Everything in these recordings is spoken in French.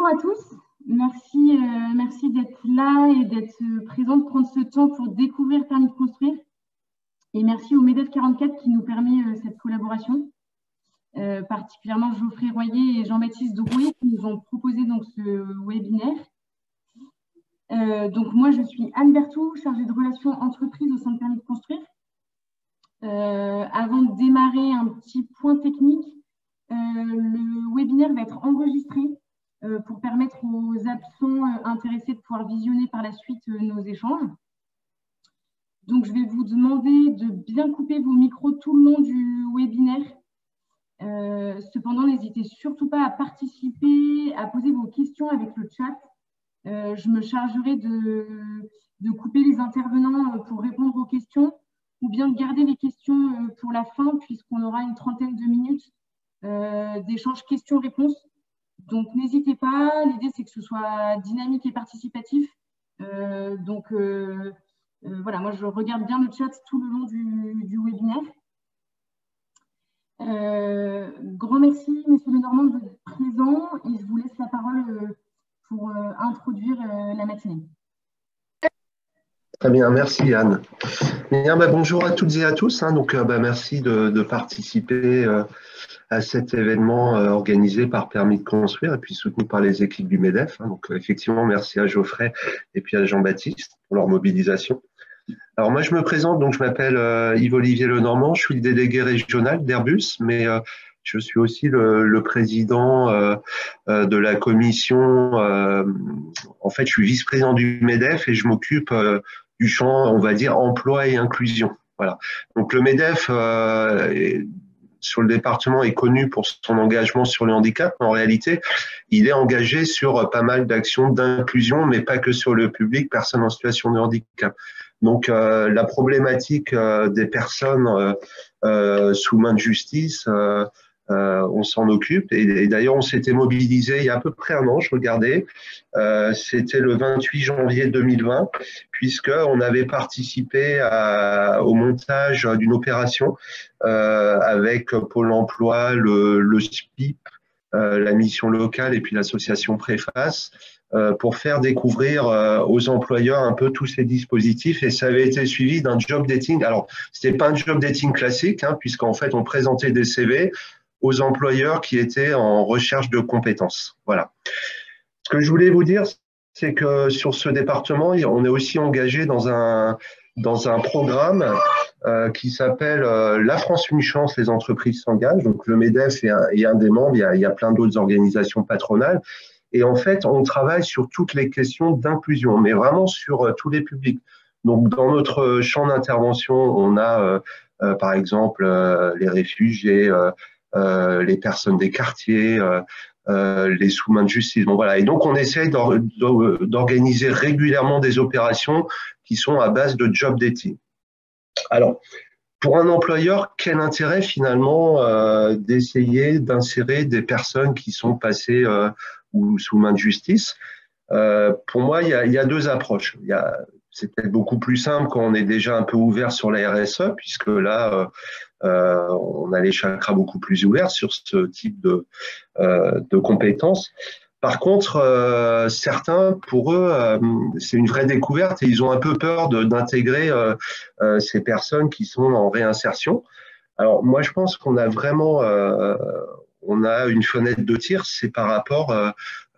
Bonjour à tous, merci d'être là et d'être présent, de prendre ce temps pour découvrir Permis de construire. Et merci au MEDEF 44 qui nous permet cette collaboration, particulièrement Geoffrey Royer et Jean-Baptiste Drouet qui nous ont proposé donc ce webinaire. Donc moi je suis Anne Berthoud, chargée de relations entreprises au sein de Permis de construire. Avant de démarrer, un petit point technique, le webinaire va être enregistré pour permettre aux absents intéressés de pouvoir visionner par la suite nos échanges. Donc, je vais vous demander de bien couper vos micros tout le long du webinaire. Cependant, n'hésitez surtout pas à participer, à poser vos questions avec le chat. Je me chargerai de couper les intervenants pour répondre aux questions ou bien de garder les questions pour la fin puisqu'on aura une trentaine de minutes d'échange questions-réponses. Donc, n'hésitez pas. L'idée, c'est que ce soit dynamique et participatif. Voilà, moi, je regarde bien le chat tout le long du webinaire. Grand merci, Monsieur Lenormand, d'être présent et je vous laisse la parole pour introduire la matinée. Très bien, merci Anne. Bien, bonjour à toutes et à tous. Merci de participer à cet événement organisé par Permis de construire et puis soutenu par les équipes du MEDEF. Effectivement, merci à Geoffrey et puis à Jean-Baptiste pour leur mobilisation. Alors moi, je me présente, donc je m'appelle Yves-Olivier Lenormand, je suis le délégué régional d'Airbus, mais je suis aussi le président de la commission. En fait, je suis vice-président du MEDEF et je m'occupe du champ, on va dire, emploi et inclusion. Voilà. Donc le MEDEF sur le département est connu pour son engagement sur le handicap. En réalité, il est engagé sur pas mal d'actions d'inclusion, mais pas que sur le public, personnes en situation de handicap. Donc la problématique des personnes sous main de justice, on s'en occupe et d'ailleurs on s'était mobilisé il y a à peu près un an, je regardais, c'était le 28 janvier 2020 puisqu'on avait participé au montage d'une opération avec Pôle emploi, le SPIP, la mission locale et puis l'association Préface pour faire découvrir aux employeurs un peu tous ces dispositifs et ça avait été suivi d'un job dating. Alors, c'était pas un job dating classique puisqu'en fait, on présentait des CV aux employeurs qui étaient en recherche de compétences. Voilà. Ce que je voulais vous dire, c'est que sur ce département, on est aussi engagé dans un programme qui s'appelle La France une chance, les entreprises s'engagent. Donc le MEDEF est un des membres, il y a plein d'autres organisations patronales. Et en fait, on travaille sur toutes les questions d'inclusion, mais vraiment sur tous les publics. Donc dans notre champ d'intervention, on a par exemple les réfugiés, les personnes des quartiers, les sous-mains de justice. Bon, voilà. Et donc, on essaie d'organiser régulièrement des opérations qui sont à base de job dating. Alors, pour un employeur, quel intérêt finalement d'essayer d'insérer des personnes qui sont passées ou sous main de justice? Pour moi, il y a deux approches. C'est peut-être beaucoup plus simple quand on est déjà un peu ouvert sur la RSE, puisque là, on a les chakras beaucoup plus ouverts sur ce type de compétences. Par contre, certains, pour eux, c'est une vraie découverte et ils ont un peu peur d'intégrer ces personnes qui sont en réinsertion. Alors, moi, je pense qu'on a vraiment on a une fenêtre de tir, c'est par rapport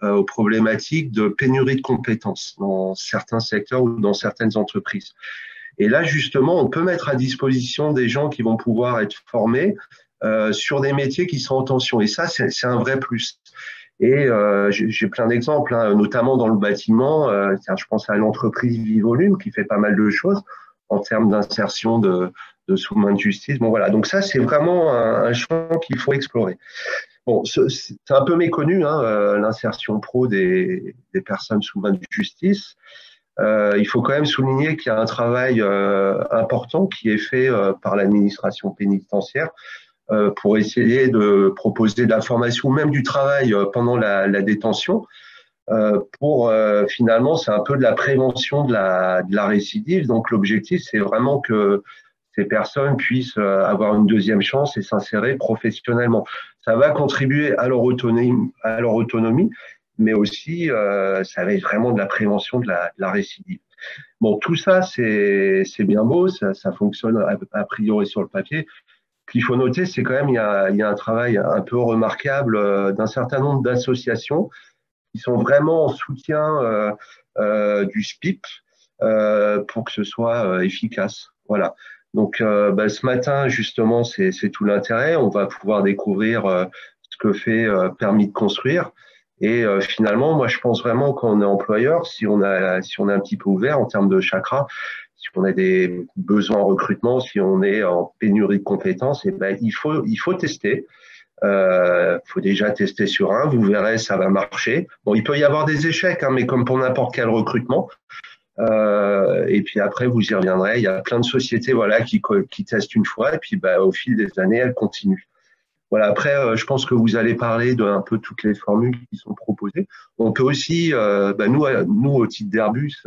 aux problématiques de pénurie de compétences dans certains secteurs ou dans certaines entreprises. Et là, justement, on peut mettre à disposition des gens qui vont pouvoir être formés sur des métiers qui sont en tension. Et ça, c'est un vrai plus. Et j'ai plein d'exemples, notamment dans le bâtiment. Je pense à l'entreprise Vivolume qui fait pas mal de choses en termes d'insertion de sous-main de justice. Bon, voilà. Donc ça, c'est vraiment un champ qu'il faut explorer. Bon, c'est un peu méconnu, l'insertion pro des personnes sous main de justice. Il faut quand même souligner qu'il y a un travail important qui est fait par l'administration pénitentiaire pour essayer de proposer de la formation ou même du travail pendant la détention. Finalement, c'est un peu de la prévention de la récidive. Donc, l'objectif, c'est vraiment que ces personnes puissent avoir une deuxième chance et s'insérer professionnellement. Ça va contribuer à leur autonomie, mais aussi ça va être vraiment de la prévention de la récidive. Bon, tout ça, c'est bien beau, ça fonctionne a priori sur le papier. Ce qu'il faut noter, c'est quand même il y a un travail un peu remarquable d'un certain nombre d'associations qui sont vraiment en soutien du SPIP pour que ce soit efficace. Voilà. Donc, ce matin, justement, c'est tout l'intérêt. On va pouvoir découvrir ce que fait Permis de construire. Et finalement, moi, je pense vraiment qu'on est employeur, si on est un petit peu ouvert en termes de chakra, si on a des besoins en recrutement, si on est en pénurie de compétences, et ben, il faut tester. Faut déjà tester sur un, vous verrez, ça va marcher. Bon, il peut y avoir des échecs, hein, mais comme pour n'importe quel recrutement. Et puis après, vous y reviendrez. Il y a plein de sociétés, voilà, qui testent une fois, et puis bah, au fil des années, elles continuent. Voilà. Après, je pense que vous allez parler de un peu toutes les formules qui sont proposées. On peut aussi, nous, au titre d'Airbus,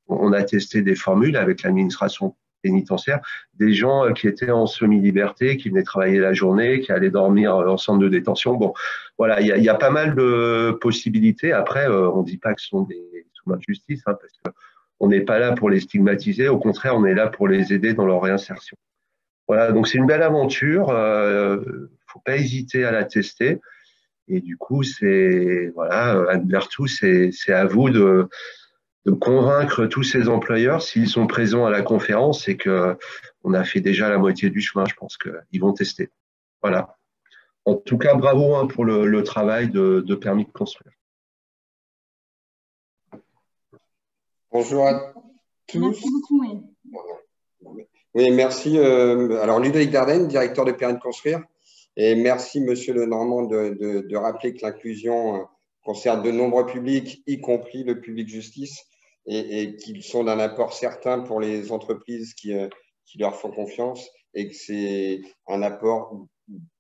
on a testé des formules avec l'administration pénitentiaire, des gens qui étaient en semi-liberté, qui venaient travailler la journée, qui allaient dormir en centre de détention. Bon, voilà, il y a pas mal de possibilités. Après, on ne dit pas que ce sont des sous-mains de justice, hein, parce qu'on n'est pas là pour les stigmatiser. Au contraire, on est là pour les aider dans leur réinsertion. Voilà, donc c'est une belle aventure. Faut pas hésiter à la tester. Et du coup, c'est voilà, Anne Berthoud, c'est à vous de convaincre tous ces employeurs, s'ils sont présents à la conférence, c'est que on a fait déjà la moitié du chemin. Je pense qu'ils vont tester. Voilà. En tout cas, bravo hein, pour le travail de Permis de construire. Bonjour à tous. Merci beaucoup. Oui, merci. Alors, Ludovic Dardenne, directeur de Permis de construire. Et merci, Monsieur Lenormand, de rappeler que l'inclusion concerne de nombreux publics, y compris le public justice, et qu'ils sont d'un apport certain pour les entreprises qui leur font confiance, et que c'est un apport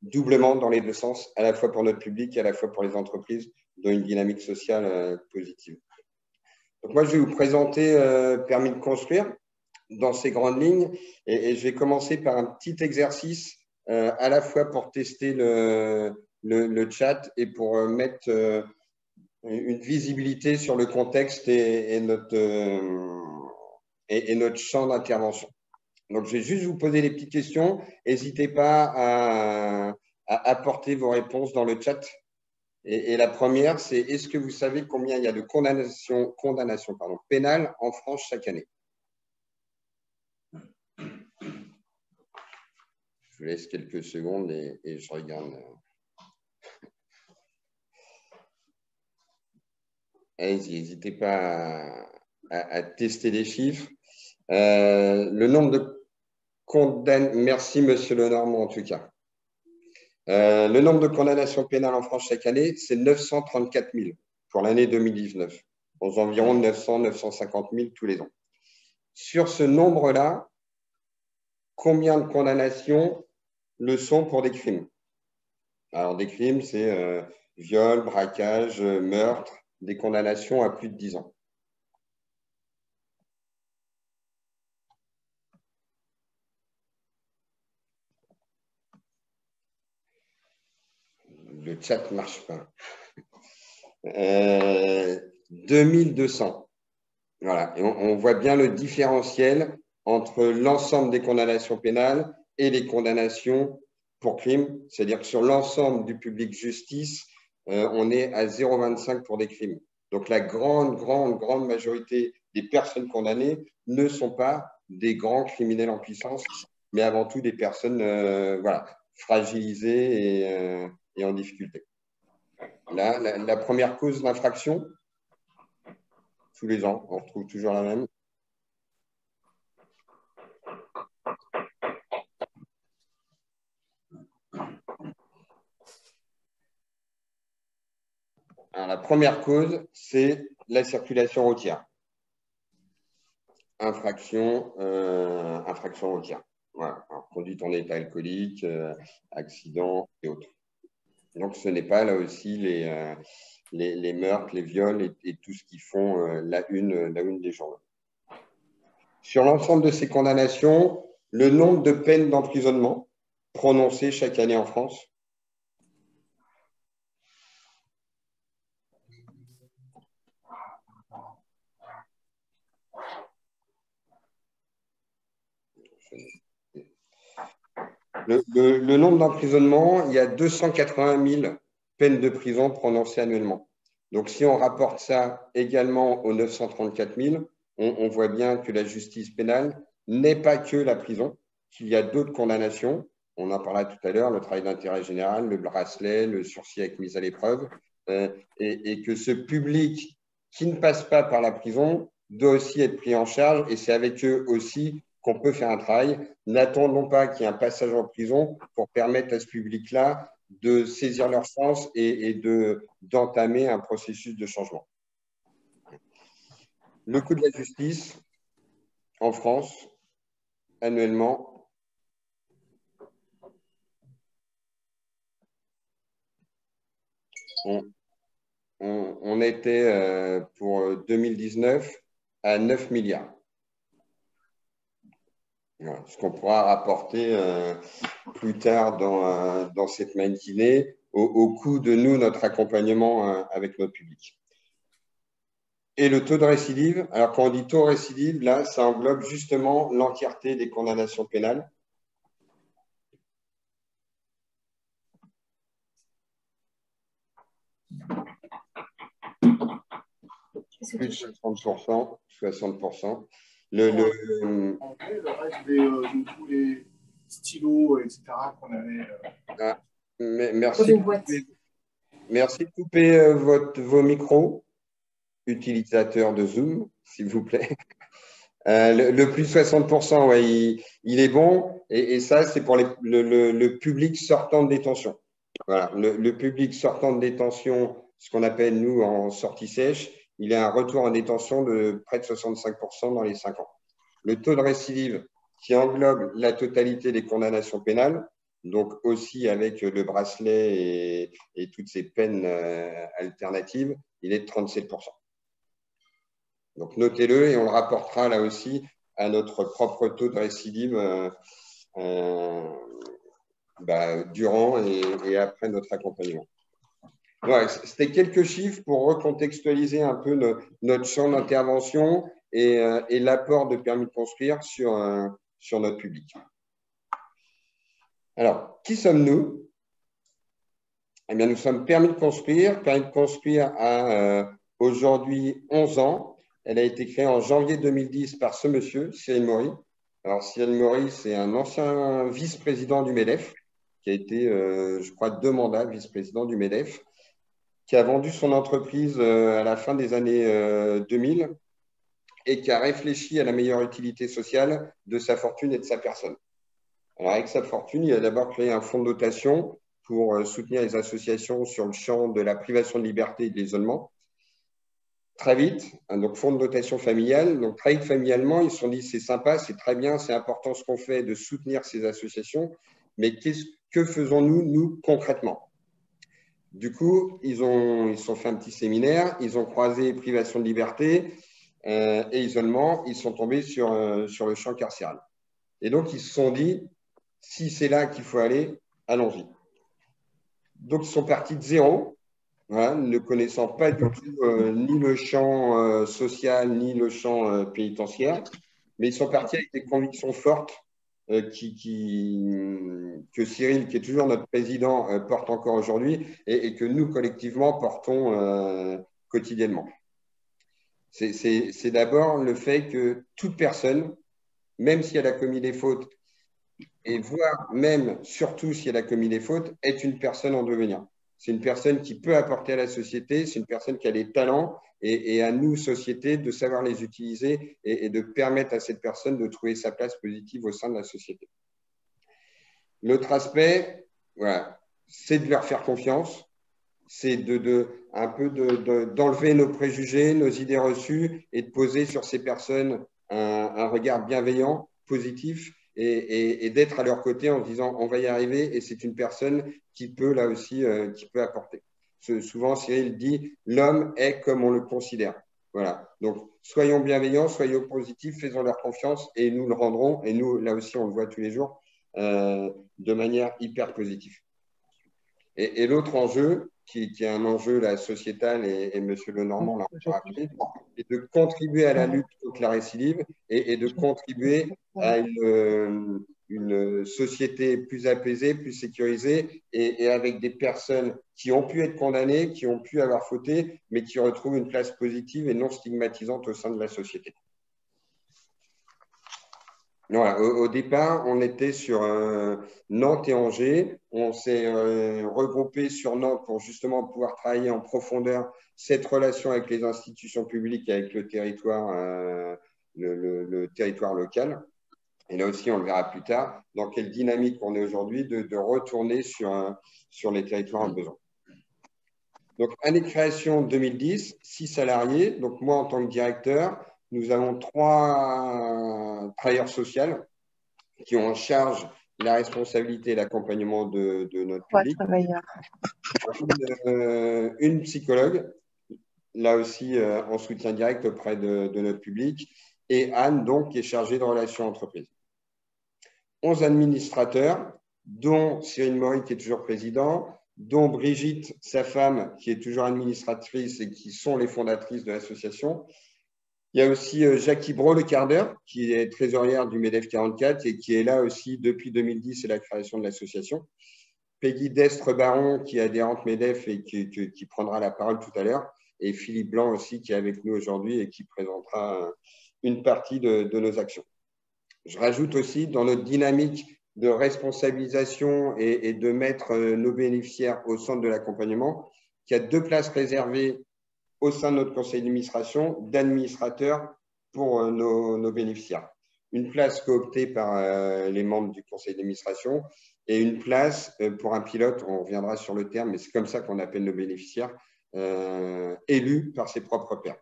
doublement dans les deux sens, à la fois pour notre public et à la fois pour les entreprises, dans une dynamique sociale positive. Donc moi, je vais vous présenter Permis de construire dans ces grandes lignes, et je vais commencer par un petit exercice à la fois pour tester le chat et pour mettre une visibilité sur le contexte et notre champ d'intervention. Donc, je vais juste vous poser des petites questions. N'hésitez pas à apporter vos réponses dans le chat. Et la première, c'est est-ce que vous savez combien il y a de condamnations pénales en France chaque année? Je vous laisse quelques secondes et je regarde. Allez-y, n'hésitez pas à tester les chiffres. Le nombre de condamnations, merci Monsieur Lenormand en tout cas. Le nombre de condamnations pénales en France chaque année, c'est 934 000 pour l'année 2019, aux environs 950 000 tous les ans. Sur ce nombre-là, combien de condamnations le sont pour des crimes? Alors, des crimes, c'est viol, braquage, meurtre, des condamnations à plus de 10 ans. Le chat ne marche pas. 2200. Voilà. Et on voit bien le différentiel entre l'ensemble des condamnations pénales et les condamnations pour crimes. C'est-à-dire que sur l'ensemble du public justice, on est à 0,25 pour des crimes. Donc la grande majorité des personnes condamnées ne sont pas des grands criminels en puissance, mais avant tout des personnes voilà, fragilisées et en difficulté. Là, la première cause d'infraction, tous les ans, on retrouve toujours la même. Alors, la première cause, c'est la circulation routière. Infraction routière. Voilà. Alors, conduite en état alcoolique, accident et autres. Donc, ce n'est pas là aussi les meurtres, les viols et tout ce qui font la une des journaux. Sur l'ensemble de ces condamnations, le nombre de peines d'emprisonnement prononcées chaque année en France. Le nombre d'emprisonnements, il y a 280 000 peines de prison prononcées annuellement. Donc, si on rapporte ça également aux 934 000, on voit bien que la justice pénale n'est pas que la prison, qu'il y a d'autres condamnations. On en parlait tout à l'heure, le travail d'intérêt général, le bracelet, le sursis avec mise à l'épreuve, et que ce public qui ne passe pas par la prison doit aussi être pris en charge, et c'est avec eux aussi qu'on peut faire un travail. N'attendons pas qu'il y ait un passage en prison pour permettre à ce public-là de saisir leur sens et d'entamer un processus de changement. Le coût de la justice en France, annuellement, on était pour 2019 à 9 milliards. Voilà, ce qu'on pourra rapporter plus tard dans cette matinée au coût de notre accompagnement avec notre public. Et le taux de récidive, alors quand on dit taux de récidive, là, ça englobe justement l'entièreté des condamnations pénales. Plus de 60%, 60%. Le reste de tous les stylos, etc. qu'on avait. Merci de couper vos micros, utilisateurs de Zoom, s'il vous plaît. Le plus de 60%, ouais, il est bon. Et ça, c'est pour le public sortant de détention. Voilà, le public sortant de détention, ce qu'on appelle, nous, en sortie sèche, il a un retour en détention de près de 65% dans les 5 ans. Le taux de récidive qui englobe la totalité des condamnations pénales, donc aussi avec le bracelet et toutes ces peines alternatives, il est de 37%. Donc notez-le et on le rapportera là aussi à notre propre taux de récidive durant et après notre accompagnement. Ouais, c'était quelques chiffres pour recontextualiser un peu notre champ d'intervention et l'apport de permis de construire sur notre public. Alors, qui sommes-nous? Eh bien, nous sommes Permis de construire. Permis de construire a aujourd'hui 11 ans. Elle a été créée en janvier 2010 par ce monsieur, Cyril Maury. Alors, Cyril Maury, c'est un ancien vice-président du MEDEF, qui a été, je crois, 2 mandats vice-président du MEDEF, qui a vendu son entreprise à la fin des années 2000 et qui a réfléchi à la meilleure utilité sociale de sa fortune et de sa personne. Alors, avec sa fortune, il a d'abord créé un fonds de dotation pour soutenir les associations sur le champ de la privation de liberté et de l'isolement. Très vite, donc fonds de dotation familiale, donc très vite familialement, ils se sont dit c'est sympa, c'est très bien, c'est important ce qu'on fait de soutenir ces associations, mais que faisons-nous, nous, concrètement? Du coup, ils sont fait un petit séminaire, ils ont croisé privation de liberté et isolement, ils sont tombés sur le champ carcéral. Et donc, ils se sont dit, si c'est là qu'il faut aller, allons-y. Donc, ils sont partis de zéro, voilà, ne connaissant pas du tout ni le champ social, ni le champ pénitentiaire, mais ils sont partis avec des convictions fortes que Cyril, qui est toujours notre président, porte encore aujourd'hui et que nous, collectivement, portons quotidiennement. C'est d'abord le fait que toute personne, même si elle a commis des fautes, et voire même, surtout si elle a commis des fautes, est une personne en devenir. C'est une personne qui peut apporter à la société, c'est une personne qui a des talents et à nous, société, de savoir les utiliser et de permettre à cette personne de trouver sa place positive au sein de la société. L'autre aspect, voilà, c'est de leur faire confiance, c'est un peu d'enlever nos préjugés, nos idées reçues et de poser sur ces personnes un regard bienveillant, positif et d'être à leur côté en se disant on va y arriver et c'est une personne qui peut là aussi qui peut apporter. Souvent, Cyril dit l'homme est comme on le considère. Voilà. Donc, soyons bienveillants, soyons positifs, faisons leur confiance et nous le rendrons. Et nous, là aussi, on le voit tous les jours de manière hyper positive. Et l'autre enjeu, qui est un enjeu là, sociétal, et M. Lenormand l'a rappelé, et de contribuer à la lutte contre la récidive et de contribuer à une société plus apaisée, plus sécurisée, et avec des personnes qui ont pu être condamnées, qui ont pu avoir fauté, mais qui retrouvent une place positive et non stigmatisante au sein de la société. Voilà, au départ, on était sur Nantes et Angers. On s'est regroupé sur Nantes pour justement pouvoir travailler en profondeur cette relation avec les institutions publiques et avec le territoire, le territoire local. Et là aussi, on le verra plus tard, dans quelle dynamique on est aujourd'hui de retourner sur les territoires en besoin. Donc, année de création 2010, 6 salariés. Donc, moi, en tant que directeur, nous avons 3 travailleurs sociaux qui ont en charge la responsabilité et l'accompagnement de notre public. Une psychologue, là aussi en soutien direct auprès de notre public, et Anne, donc, qui est chargée de relations entreprises. 11 administrateurs, dont Cyril Maury, qui est toujours président, dont Brigitte, sa femme, qui est toujours administratrice et qui sont les fondatrices de l'association. Il y a aussi Jackie Brault, le quart d'heure, qui est trésorière du MEDEF 44 et qui est là aussi depuis 2010 et la création de l'association. Peggy Destre-Baron, qui est adhérente MEDEF et qui prendra la parole tout à l'heure. Et Philippe Blanc aussi, qui est avec nous aujourd'hui et qui présentera une partie de nos actions. Je rajoute aussi, dans notre dynamique de responsabilisation et de mettre nos bénéficiaires au centre de l'accompagnement, qu'il y a 2 places réservées au sein de notre conseil d'administration d'administrateurs pour nos bénéficiaires. Une place cooptée par les membres du conseil d'administration et une place pour un pilote, on reviendra sur le terme, mais c'est comme ça qu'on appelle nos bénéficiaires, élus par ses propres pairs.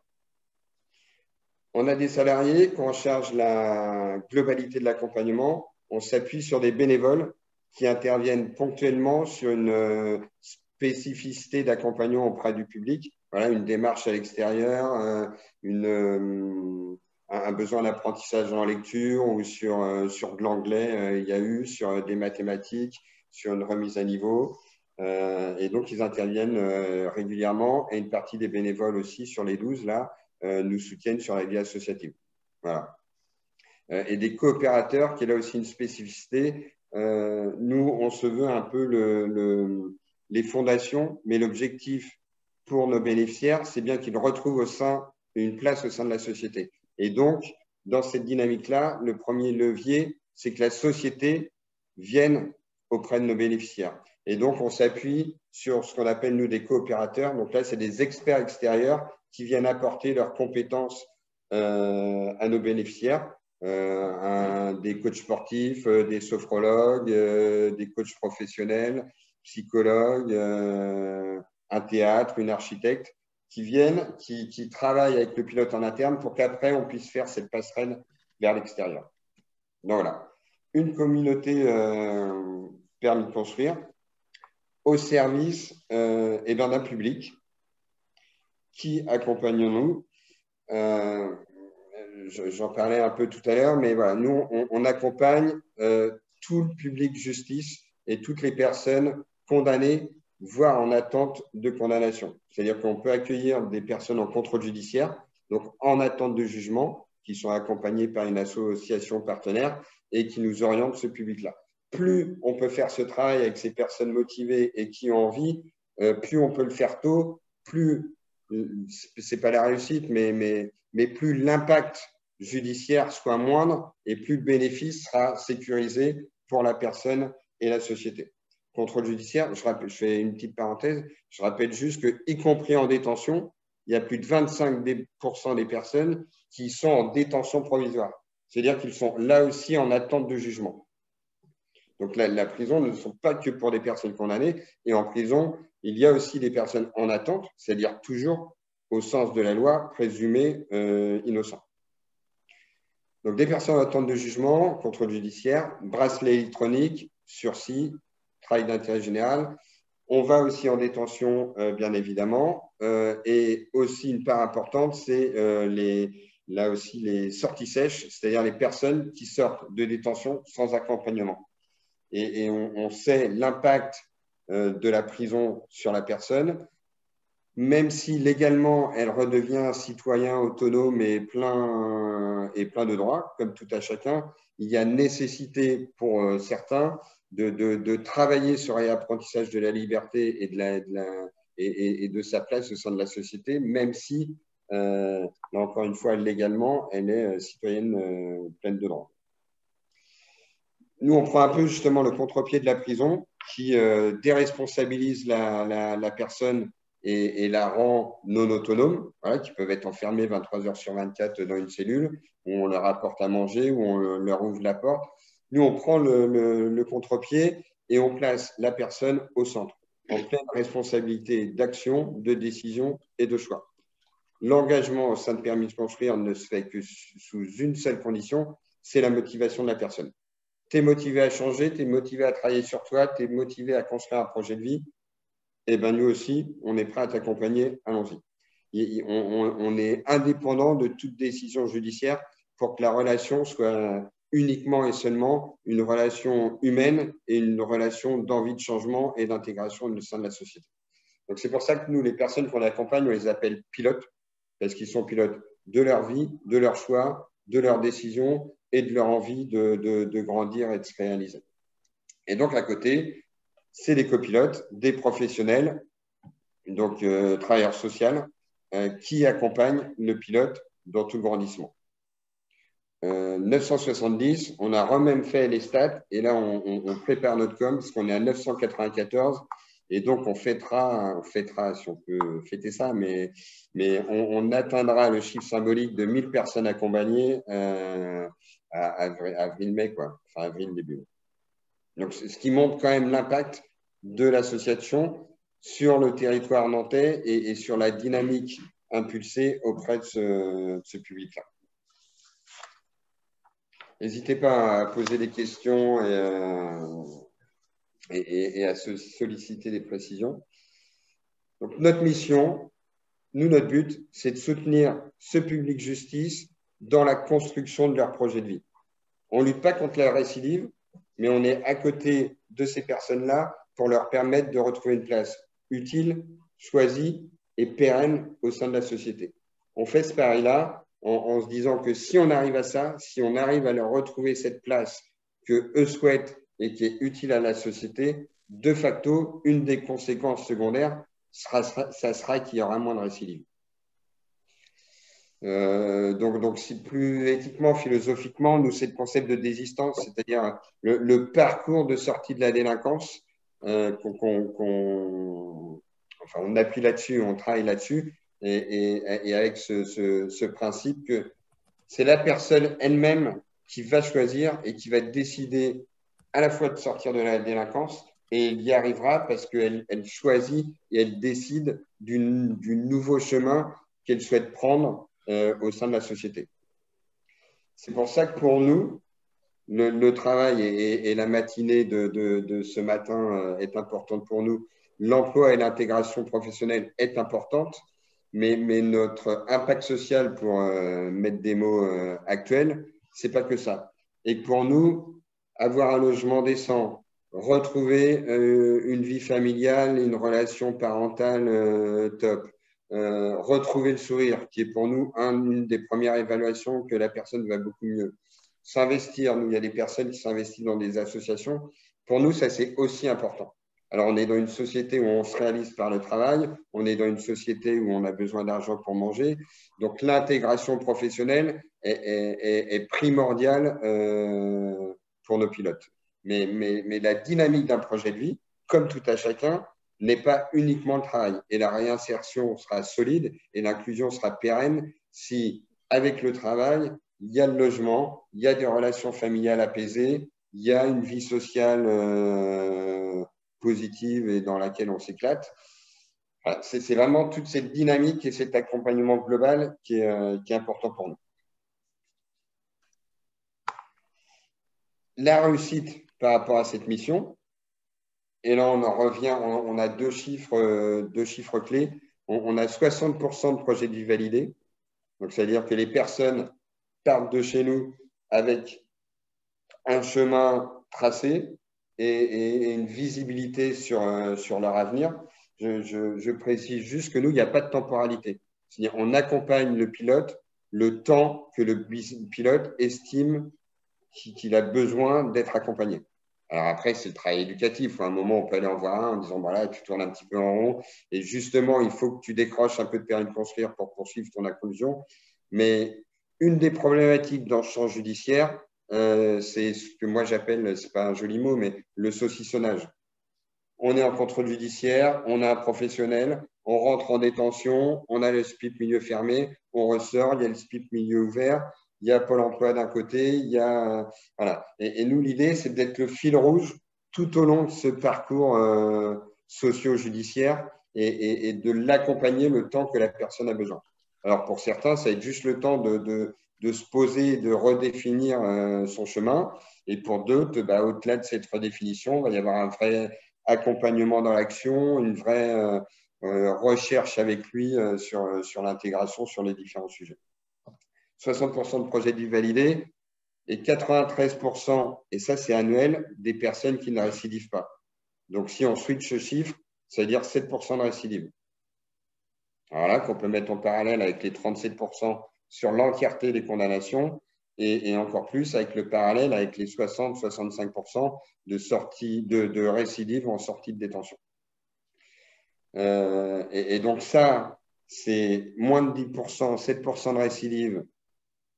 On a des salariés qui ont en charge la globalité de l'accompagnement. On s'appuie sur des bénévoles qui interviennent ponctuellement sur une spécificité d'accompagnement auprès du public. Voilà, une démarche à l'extérieur, un besoin d'apprentissage en lecture ou sur de l'anglais, il y a eu, sur des mathématiques, sur une remise à niveau. Et donc, ils interviennent régulièrement. Et une partie des bénévoles aussi, sur les 12, là, nous soutiennent sur la vie associative. Voilà. Et des coopérateurs, qui est là aussi une spécificité. Nous, on se veut un peu les fondations, mais l'objectif pour nos bénéficiaires, c'est bien qu'ils retrouvent une place au sein de la société. Et donc, dans cette dynamique-là, le premier levier, c'est que la société vienne auprès de nos bénéficiaires. Et donc, on s'appuie sur ce qu'on appelle, nous, des coopérateurs. Donc là, c'est des experts extérieurs qui viennent apporter leurs compétences à nos bénéficiaires, des coachs sportifs, des sophrologues, des coachs professionnels, psychologues, un théâtre, une architecte, qui viennent, qui travaillent avec le pilote en interne pour qu'après, on puisse faire cette passerelle vers l'extérieur. Donc voilà, une communauté permis de construire au service d'un public. Qui accompagnons-nous? J'en parlais un peu tout à l'heure, mais voilà, nous, on accompagne tout le public justice et toutes les personnes condamnées, voire en attente de condamnation. C'est-à-dire qu'on peut accueillir des personnes en contrôle judiciaire, donc en attente de jugement, qui sont accompagnées par une association partenaire et qui nous oriente ce public-là. Plus on peut faire ce travail avec ces personnes motivées et qui ont envie, plus on peut le faire tôt, plus c'est pas la réussite, mais plus l'impact judiciaire soit moindre et plus le bénéfice sera sécurisé pour la personne et la société. Contrôle judiciaire, je fais une petite parenthèse, je rappelle juste que, y compris en détention, il y a plus de 25% des personnes qui sont en détention provisoire. C'est-à-dire qu'ils sont là aussi en attente de jugement. Donc la prison ne sont pas que pour des personnes condamnées. Et en prison, il y a aussi des personnes en attente, c'est-à-dire toujours au sens de la loi, présumées innocents. Donc des personnes en attente de jugement, contrôle judiciaire, bracelet électronique, sursis, travail d'intérêt général. On va aussi en détention, bien évidemment. Et aussi une part importante, c'est là aussi les sorties sèches, c'est-à-dire les personnes qui sortent de détention sans accompagnement. Et on sait l'impact de la prison sur la personne, même si légalement, elle redevient citoyen autonome et plein de droits, comme tout à chacun, il y a nécessité pour certains de travailler sur l'apprentissage de la liberté et de sa place au sein de la société, même si, là encore une fois, légalement, elle est citoyenne pleine de droits. Nous, on prend un peu justement le contre-pied de la prison qui déresponsabilise la personne et la rend non autonome, voilà, qui peuvent être enfermés 23 heures sur 24 dans une cellule où on leur apporte à manger, où on leur ouvre la porte. Nous, on prend le contre-pied et on place la personne au centre, en pleine responsabilité d'action, de décision et de choix. L'engagement au sein de Permis de construire ne se fait que sous une seule condition, c'est la motivation de la personne. Tu es motivé à changer, tu es motivé à travailler sur toi, tu es motivé à construire un projet de vie, et bien nous aussi, on est prêt à t'accompagner, allons-y. On est indépendant de toute décision judiciaire pour que la relation soit uniquement et seulement une relation humaine et une relation d'envie de changement et d'intégration au sein de la société. Donc c'est pour ça que nous, les personnes qu'on accompagne, on les appelle pilotes, parce qu'ils sont pilotes de leur vie, de leurs choix, de leurs décisions et de leur envie de grandir et de se réaliser. Et donc à côté, c'est des copilotes, des professionnels, donc travailleurs sociaux, qui accompagnent le pilote dans tout le grandissement. 970, on a même fait les stats, et là on prépare notre com, parce qu'on est à 994, et donc on fêtera si on peut fêter ça, mais on atteindra le chiffre symbolique de 1000 personnes accompagnées à avril-mai, quoi, enfin avril début. Donc, ce qui montre quand même l'impact de l'association sur le territoire nantais et sur la dynamique impulsée auprès de ce public-là. N'hésitez pas à poser des questions et à solliciter des précisions. Donc, notre mission, notre but, c'est de soutenir ce public justice dans la construction de leur projet de vie. On ne lutte pas contre la récidive, mais on est à côté de ces personnes-là pour leur permettre de retrouver une place utile, choisie et pérenne au sein de la société. On fait ce pari-là en se disant que si on arrive à ça, si on arrive à leur retrouver cette place qu'eux souhaitent et qui est utile à la société, de facto, une des conséquences secondaires, ça sera qu'il y aura moins de récidive. Donc, si plus éthiquement, philosophiquement, nous, c'est le concept de désistance, c'est-à-dire le parcours de sortie de la délinquance, on appuie là-dessus, on travaille là-dessus, et avec ce principe que c'est la personne elle-même qui va choisir et qui va décider à la fois de sortir de la délinquance, et elle y arrivera parce qu'elle choisit et elle décide du nouveau chemin qu'elle souhaite prendre au sein de la société. C'est pour ça que pour nous, le travail et la matinée de ce matin est importante pour nous. L'emploi et l'intégration professionnelle est importante, mais notre impact social, pour mettre des mots actuels, c'est pas que ça. Et pour nous, avoir un logement décent, retrouver une vie familiale, une relation parentale top, retrouver le sourire, qui est pour nous une des premières évaluations que la personne va beaucoup mieux. S'investir, nous, il y a des personnes qui s'investissent dans des associations. Pour nous, ça, c'est aussi important. Alors, on est dans une société où on se réalise par le travail, on est dans une société où on a besoin d'argent pour manger. Donc, l'intégration professionnelle est primordiale pour nos pilotes. Mais la dynamique d'un projet de vie, comme tout à chacun, n'est pas uniquement le travail. Et la réinsertion sera solide et l'inclusion sera pérenne si, avec le travail, il y a le logement, il y a des relations familiales apaisées, il y a une vie sociale positive et dans laquelle on s'éclate. Voilà, c'est vraiment toute cette dynamique et cet accompagnement global qui est important pour nous. La réussite par rapport à cette mission, et là on en revient, on a deux chiffres clés. On a 60% de projets de vie validés, donc c'est-à-dire que les personnes partent de chez nous avec un chemin tracé, et une visibilité sur leur avenir. Je précise juste que nous, il n'y a pas de temporalité. C'est-à-dire on accompagne le pilote le temps que le pilote estime qu'il a besoin d'être accompagné. Alors après, c'est le travail éducatif. À un moment, on peut aller en voir un en disant, voilà, tu tournes un petit peu en rond. Et justement, il faut que tu décroches un peu de permis de construire pour poursuivre ton inclusion. Mais une des problématiques dans le champ judiciaire, c'est ce que moi j'appelle, c'est pas un joli mot, mais le saucissonnage. On est en contrôle judiciaire, on a un professionnel, on rentre en détention, on a le SPIP milieu fermé, on ressort, il y a le SPIP milieu ouvert, il y a Pôle emploi d'un côté, il y a… Voilà. Et nous, l'idée, c'est d'être le fil rouge tout au long de ce parcours socio-judiciaire et de l'accompagner le temps que la personne a besoin. Alors, pour certains, ça va être juste le temps de se poser, de redéfinir son chemin. Et pour d'autres, au-delà de cette redéfinition, il va y avoir un vrai accompagnement dans l'action, une vraie recherche avec lui sur l'intégration sur les différents sujets. 60% de projets dits validés et 93%, et ça c'est annuel, des personnes qui ne récidivent pas. Donc si on switch ce chiffre, ça veut dire 7% de récidive. Alors là, qu'on peut mettre en parallèle avec les 37% sur l'entièreté des condamnations et encore plus avec le parallèle avec les 60-65% de récidive en sortie de détention. Et donc ça, c'est moins de 10%, 7% de récidive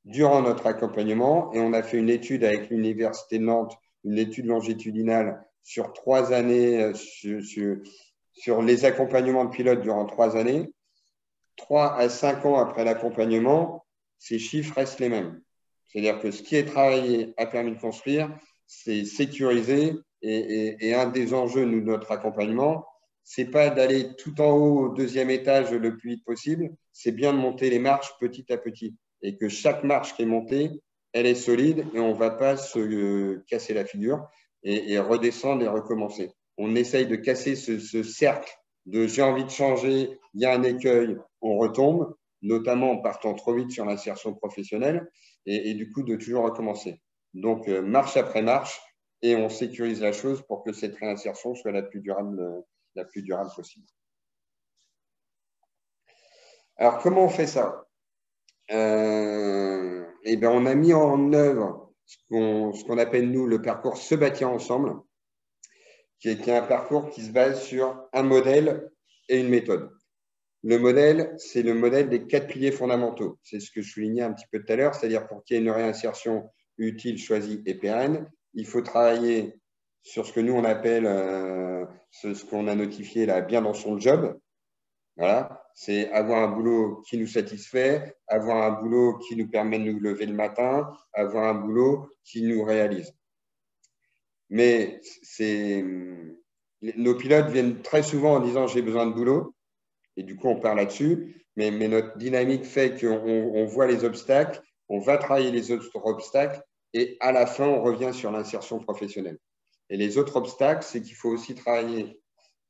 durant notre accompagnement. Et on a fait une étude avec l'Université de Nantes, une étude longitudinale sur 3 années, sur les accompagnements de pilotes durant 3 années. 3 à 5 ans après l'accompagnement, ces chiffres restent les mêmes. C'est-à-dire que ce qui est travaillé à permis de construire, c'est sécurisé et un des enjeux de notre accompagnement, c'est pas d'aller tout en haut au 2e étage le plus vite possible, c'est bien de monter les marches petit à petit et que chaque marche qui est montée, elle est solide et on ne va pas se casser la figure et redescendre et recommencer. On essaye de casser ce cercle de j'ai envie de changer, il y a un écueil, on retombe, notamment en partant trop vite sur l'insertion professionnelle et du coup de toujours recommencer. Donc marche après marche et on sécurise la chose pour que cette réinsertion soit la plus durable possible. Alors comment on fait ça? Eh bien, on a mis en œuvre ce qu'on appelle nous le parcours Se bâtir ensemble, qui est un parcours qui se base sur un modèle et une méthode. Le modèle, c'est le modèle des 4 piliers fondamentaux. C'est ce que je soulignais un petit peu tout à l'heure, c'est-à-dire pour qu'il y ait une réinsertion utile, choisie et pérenne, il faut travailler sur ce que nous on appelle, ce qu'on a notifié là, bien dans son job. Voilà, c'est avoir un boulot qui nous satisfait, avoir un boulot qui nous permet de nous lever le matin, avoir un boulot qui nous réalise. Mais nos pilotes viennent très souvent en disant j'ai besoin de boulot, et du coup on part là-dessus, mais notre dynamique fait qu'on voit les obstacles, on va travailler les autres obstacles, et à la fin on revient sur l'insertion professionnelle. Et les autres obstacles, c'est qu'il faut aussi travailler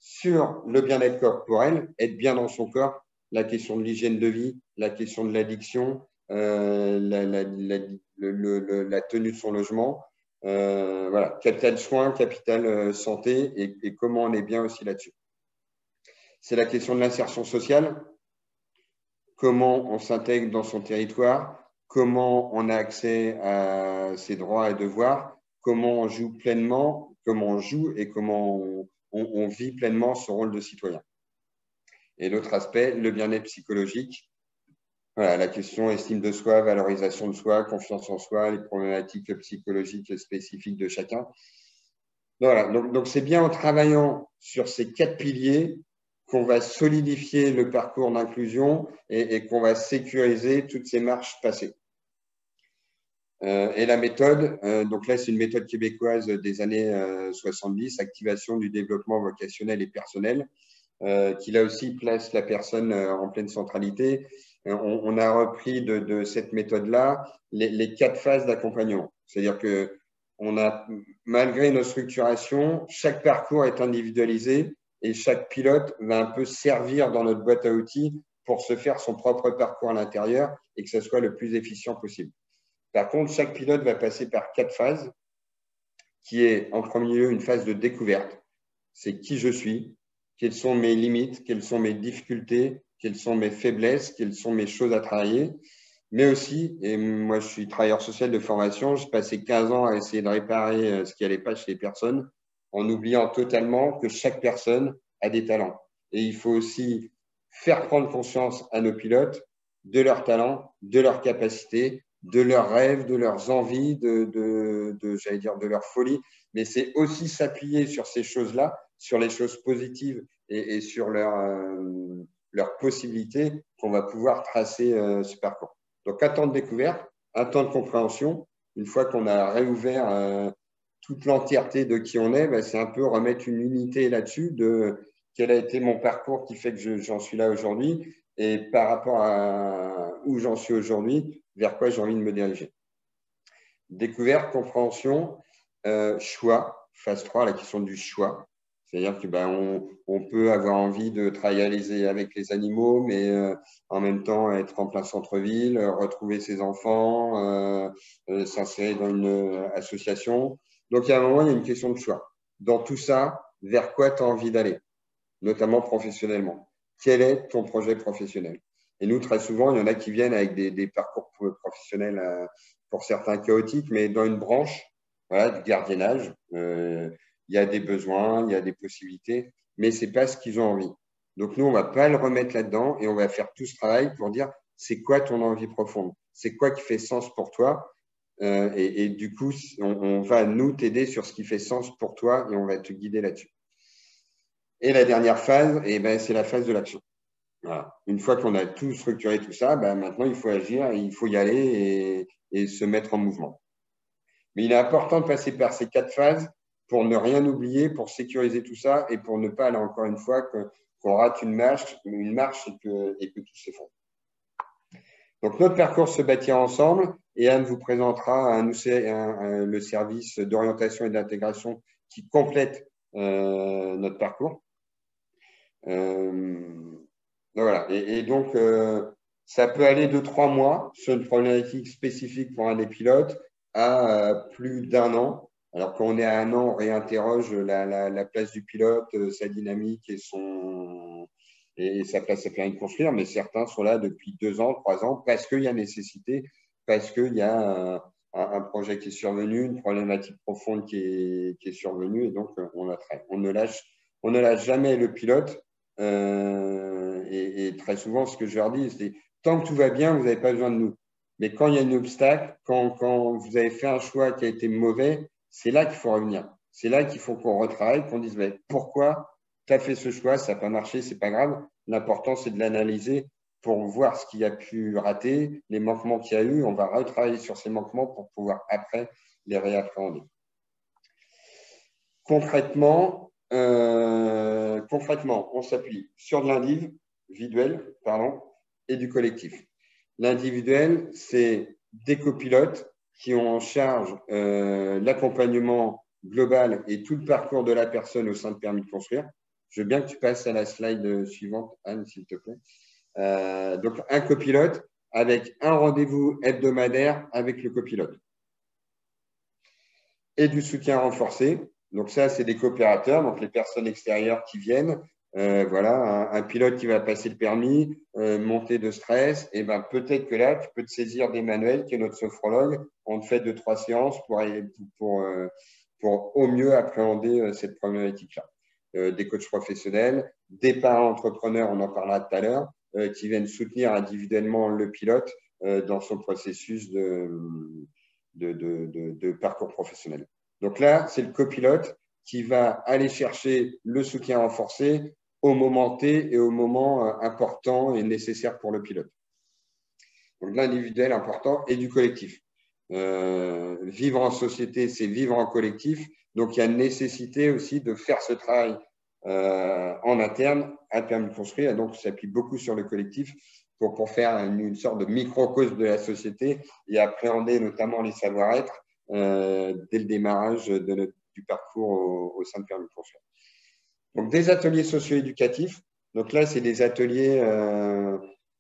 sur le bien-être corporel, être bien dans son corps, la question de l'hygiène de vie, la question de l'addiction, la tenue de son logement, voilà, capital soins, capital santé et comment on est bien aussi là-dessus. C'est la question de l'insertion sociale, comment on s'intègre dans son territoire, comment on a accès à ses droits et devoirs, comment on joue pleinement, comment on joue et comment on vit pleinement ce rôle de citoyen. Et l'autre aspect, le bien-être psychologique. Voilà, la question estime de soi, valorisation de soi, confiance en soi, les problématiques psychologiques spécifiques de chacun. Voilà, donc c'est bien en travaillant sur ces 4 piliers qu'on va solidifier le parcours d'inclusion et qu'on va sécuriser toutes ces marches passées. Et la méthode, donc là, c'est une méthode québécoise des années 70, activation du développement vocationnel et personnel, qui là aussi place la personne en pleine centralité. On a repris de cette méthode-là les 4 phases d'accompagnement. C'est-à-dire que malgré nos structurations, chaque parcours est individualisé et chaque pilote va un peu servir dans notre boîte à outils pour se faire son propre parcours à l'intérieur et que ce soit le plus efficient possible. Par contre, chaque pilote va passer par 4 phases qui est en premier lieu une phase de découverte. C'est qui je suis, quelles sont mes limites, quelles sont mes difficultés, quelles sont mes faiblesses, quelles sont mes choses à travailler. Mais aussi, et moi je suis travailleur social de formation, j'ai passé 15 ans à essayer de réparer ce qui n'allait pas chez les personnes, en oubliant totalement que chaque personne a des talents. Et il faut aussi faire prendre conscience à nos pilotes de leurs talents, de leurs capacités, de leurs rêves, de leurs envies, j'allais dire, de leur folie. Mais c'est aussi s'appuyer sur ces choses-là, sur les choses positives et sur leurs possibilités qu'on va pouvoir tracer ce parcours. Donc, un temps de découverte, un temps de compréhension. Une fois qu'on a réouvert toute l'entièreté de qui on est, ben, c'est un peu remettre une unité là-dessus de quel a été mon parcours qui fait que j'en suis là aujourd'hui et par rapport à où j'en suis aujourd'hui, vers quoi j'ai envie de me diriger. Découverte, compréhension, choix, phase 3, la question du choix. C'est-à-dire que on peut avoir envie de travailler avec les animaux, mais en même temps être en plein centre-ville, retrouver ses enfants, s'insérer dans une association. Donc, il y a un moment, il y a une question de choix. Dans tout ça, vers quoi tu as envie d'aller, notamment professionnellement? Quel est ton projet professionnel? Et nous, très souvent, il y en a qui viennent avec des parcours professionnels pour certains chaotiques, mais dans une branche, voilà, du gardiennage, il y a des besoins, il y a des possibilités, mais ce n'est pas ce qu'ils ont envie. Donc, nous, on ne va pas le remettre là-dedans et on va faire tout ce travail pour dire c'est quoi ton envie profonde? C'est quoi qui fait sens pour toi? Et du coup, on va nous t'aider sur ce qui fait sens pour toi et on va te guider là-dessus. Et la dernière phase, c'est la phase de l'action. Voilà. Une fois qu'on a tout structuré, tout ça, maintenant, il faut agir, il faut y aller et se mettre en mouvement. Mais il est important de passer par ces 4 phases pour ne rien oublier, pour sécuriser tout ça et pour ne pas aller encore une fois qu'on rate une marche et que tout s'effondre. Donc, notre parcours se bâtira ensemble et Anne vous présentera le service d'orientation et d'intégration qui complète notre parcours. Voilà. Et donc, ça peut aller de 3 mois sur une problématique spécifique pour un des pilotes à plus d'1 an. Alors, quand on est à 1 an, on réinterroge la place du pilote, sa dynamique et sa place à permis de construire. Mais certains sont là depuis 2 ans, 3 ans, parce qu'il y a nécessité, parce qu'il y a un projet qui est survenu, une problématique profonde qui est survenue. Et donc, on ne lâche jamais le pilote. Et très souvent, ce que je leur dis, c'est tant que tout va bien, vous n'avez pas besoin de nous. Mais quand il y a un obstacle, quand vous avez fait un choix qui a été mauvais, c'est là qu'il faut revenir. C'est là qu'il faut qu'on retravaille, qu'on dise pourquoi tu as fait ce choix, ça n'a pas marché, c'est pas grave. L'important, c'est de l'analyser pour voir ce qu'il a pu rater, les manquements qu'il y a eu. On va retravailler sur ces manquements pour pouvoir après les réappréhender. Concrètement, on s'appuie sur de l'individuel et du collectif. L'individuel, c'est des copilotes qui ont en charge l'accompagnement global et tout le parcours de la personne au sein de Permis de Construire. Je veux bien que tu passes à la slide suivante, Anne, s'il te plaît. Donc, un copilote avec un rendez-vous hebdomadaire avec le copilote. Et du soutien renforcé. Donc, ça, c'est des coopérateurs, donc les personnes extérieures qui viennent. Voilà, un pilote qui va passer le permis, montée de stress, et peut-être que là, tu peux te saisir d'Emmanuel, qui est notre sophrologue. On te fait 2-3 séances pour au mieux appréhender cette problématique-là. Des coachs professionnels, des parents entrepreneurs, on en parlera tout à l'heure, qui viennent soutenir individuellement le pilote dans son processus de parcours professionnel. Donc là, c'est le copilote qui va aller chercher le soutien renforcé au moment T et au moment important et nécessaire pour le pilote. Donc l'individuel important et du collectif. Vivre en société, c'est vivre en collectif. Donc il y a nécessité aussi de faire ce travail en interne à Permis de Construire. Et donc on s'appuie beaucoup sur le collectif pour faire une sorte de microcosme de la société et appréhender notamment les savoir-être dès le démarrage du parcours au sein de Permis de Construire. Donc, des ateliers socio-éducatifs. Donc là, c'est des ateliers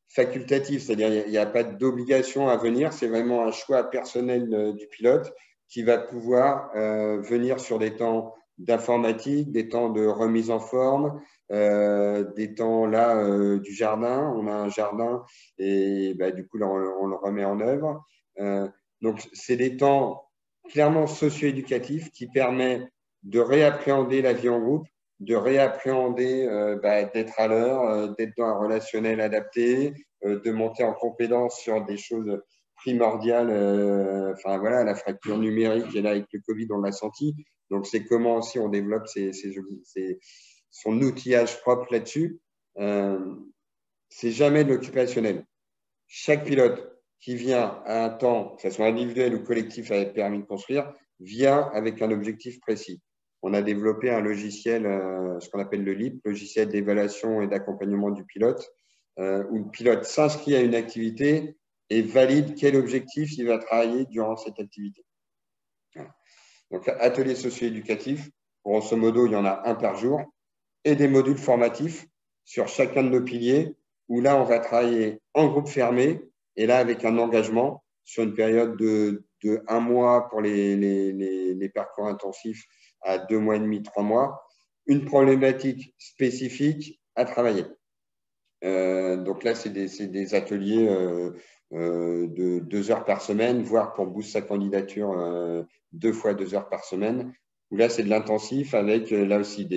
facultatifs, c'est-à-dire il n'y a pas d'obligation à venir. C'est vraiment un choix personnel du pilote qui va pouvoir venir sur des temps d'informatique, des temps de remise en forme, des temps là du jardin. On a un jardin et du coup, là, on le remet en œuvre. Donc, c'est des temps clairement socio-éducatifs qui permettent de réappréhender la vie en groupe, de réappréhender d'être à l'heure, d'être dans un relationnel adapté, de monter en compétence sur des choses primordiales. Voilà, la fracture numérique, et là, avec le Covid, on l'a senti. Donc, c'est comment aussi on développe son outillage propre là-dessus. C'est jamais de l'occupationnel. Chaque pilote qui vient à un temps, que ce soit individuel ou collectif avec permis de construire, vient avec un objectif précis. On a développé un logiciel, ce qu'on appelle le LEAP, logiciel d'évaluation et d'accompagnement du pilote, où le pilote s'inscrit à une activité et valide quel objectif il va travailler durant cette activité. Voilà. Donc, atelier socio-éducatif, grosso modo, il y en a un par jour, et des modules formatifs sur chacun de nos piliers, où là, on va travailler en groupe fermé, et là, avec un engagement sur une période de 1 mois pour les parcours intensifs à 2 mois et demi, 3 mois, une problématique spécifique à travailler. Donc là, c'est des ateliers de 2 heures par semaine, voire pour booster sa candidature 2 fois 2 heures par semaine, où là, c'est de l'intensif avec là aussi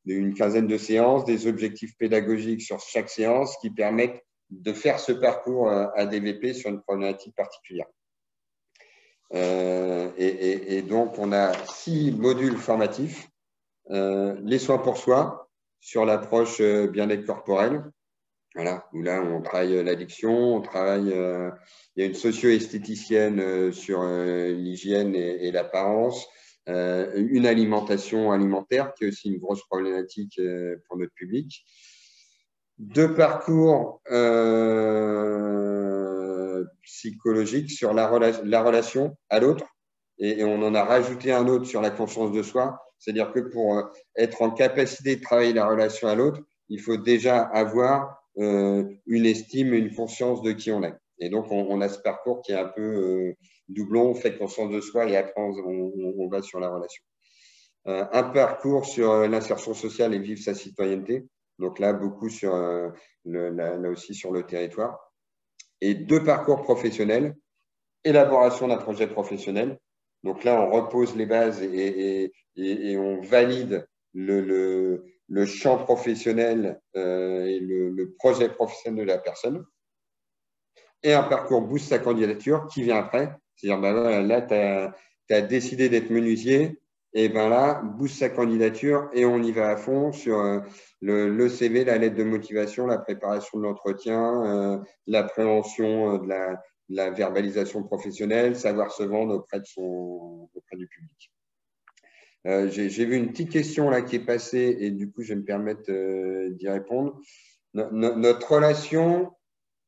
une quinzaine de séances, des objectifs pédagogiques sur chaque séance qui permettent de faire ce parcours à DVP sur une problématique particulière. Et donc, on a 6 modules formatifs. Les soins pour soi, sur l'approche bien-être corporel. Voilà, où là, on travaille l'addiction, on travaille… il y a une socio-esthéticienne sur l'hygiène et l'apparence, une alimentation alimentaire, qui est aussi une grosse problématique pour notre public. 2 parcours psychologiques sur la relation à l'autre, et on en a rajouté un autre sur la conscience de soi. C'est-à-dire que pour être en capacité de travailler la relation à l'autre, il faut déjà avoir une estime, une conscience de qui on est. Et donc, on a ce parcours qui est un peu doublon, on fait conscience de soi et après, on va sur la relation. Un parcours sur l'insertion sociale et vivre sa citoyenneté. Donc là, beaucoup sur, là aussi sur le territoire. Et 2 parcours professionnels, élaboration d'un projet professionnel. Donc là, on repose les bases et on valide le champ professionnel et le projet professionnel de la personne. Et un parcours boost sa candidature qui vient après. C'est-à-dire, voilà, là, tu as décidé d'être menuisier, et ben là, boost sa candidature et on y va à fond sur le CV, la lettre de motivation, la préparation de l'entretien, l'appréhension de la verbalisation professionnelle, savoir se vendre auprès du public. J'ai vu une petite question là qui est passée et du coup, je vais me permettre d'y répondre. Notre relation,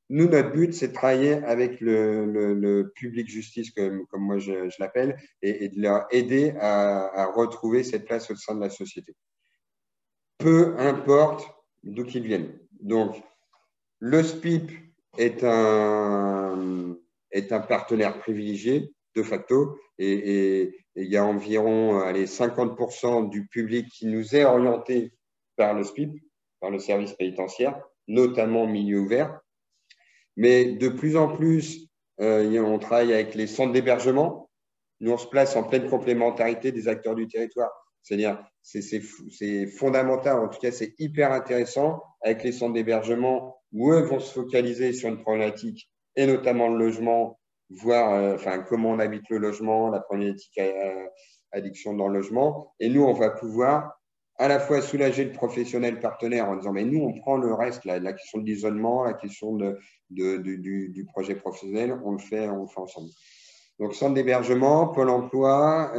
nous, notre but, c'est de travailler avec le public justice, comme moi je l'appelle, et de leur aider à retrouver cette place au sein de la société. Peu importe d'où qu'ils viennent. Donc, le SPIP est un partenaire privilégié, de facto, et il y a environ 50% du public qui nous est orienté par le SPIP, par le service pénitentiaire, notamment milieu ouvert. Mais de plus en plus, on travaille avec les centres d'hébergement. Nous, on se place en pleine complémentarité des acteurs du territoire. C'est-à-dire, c'est fondamental, en tout cas, c'est hyper intéressant avec les centres d'hébergement où eux vont se focaliser sur une problématique et notamment le logement, voir comment on habite le logement, la problématique addiction dans le logement. Et nous, on va pouvoir à la fois soulager le professionnel partenaire en disant mais nous, on prend le reste, la question de l'isolement, la question du projet professionnel, on le fait ensemble. Donc, centre d'hébergement, Pôle emploi,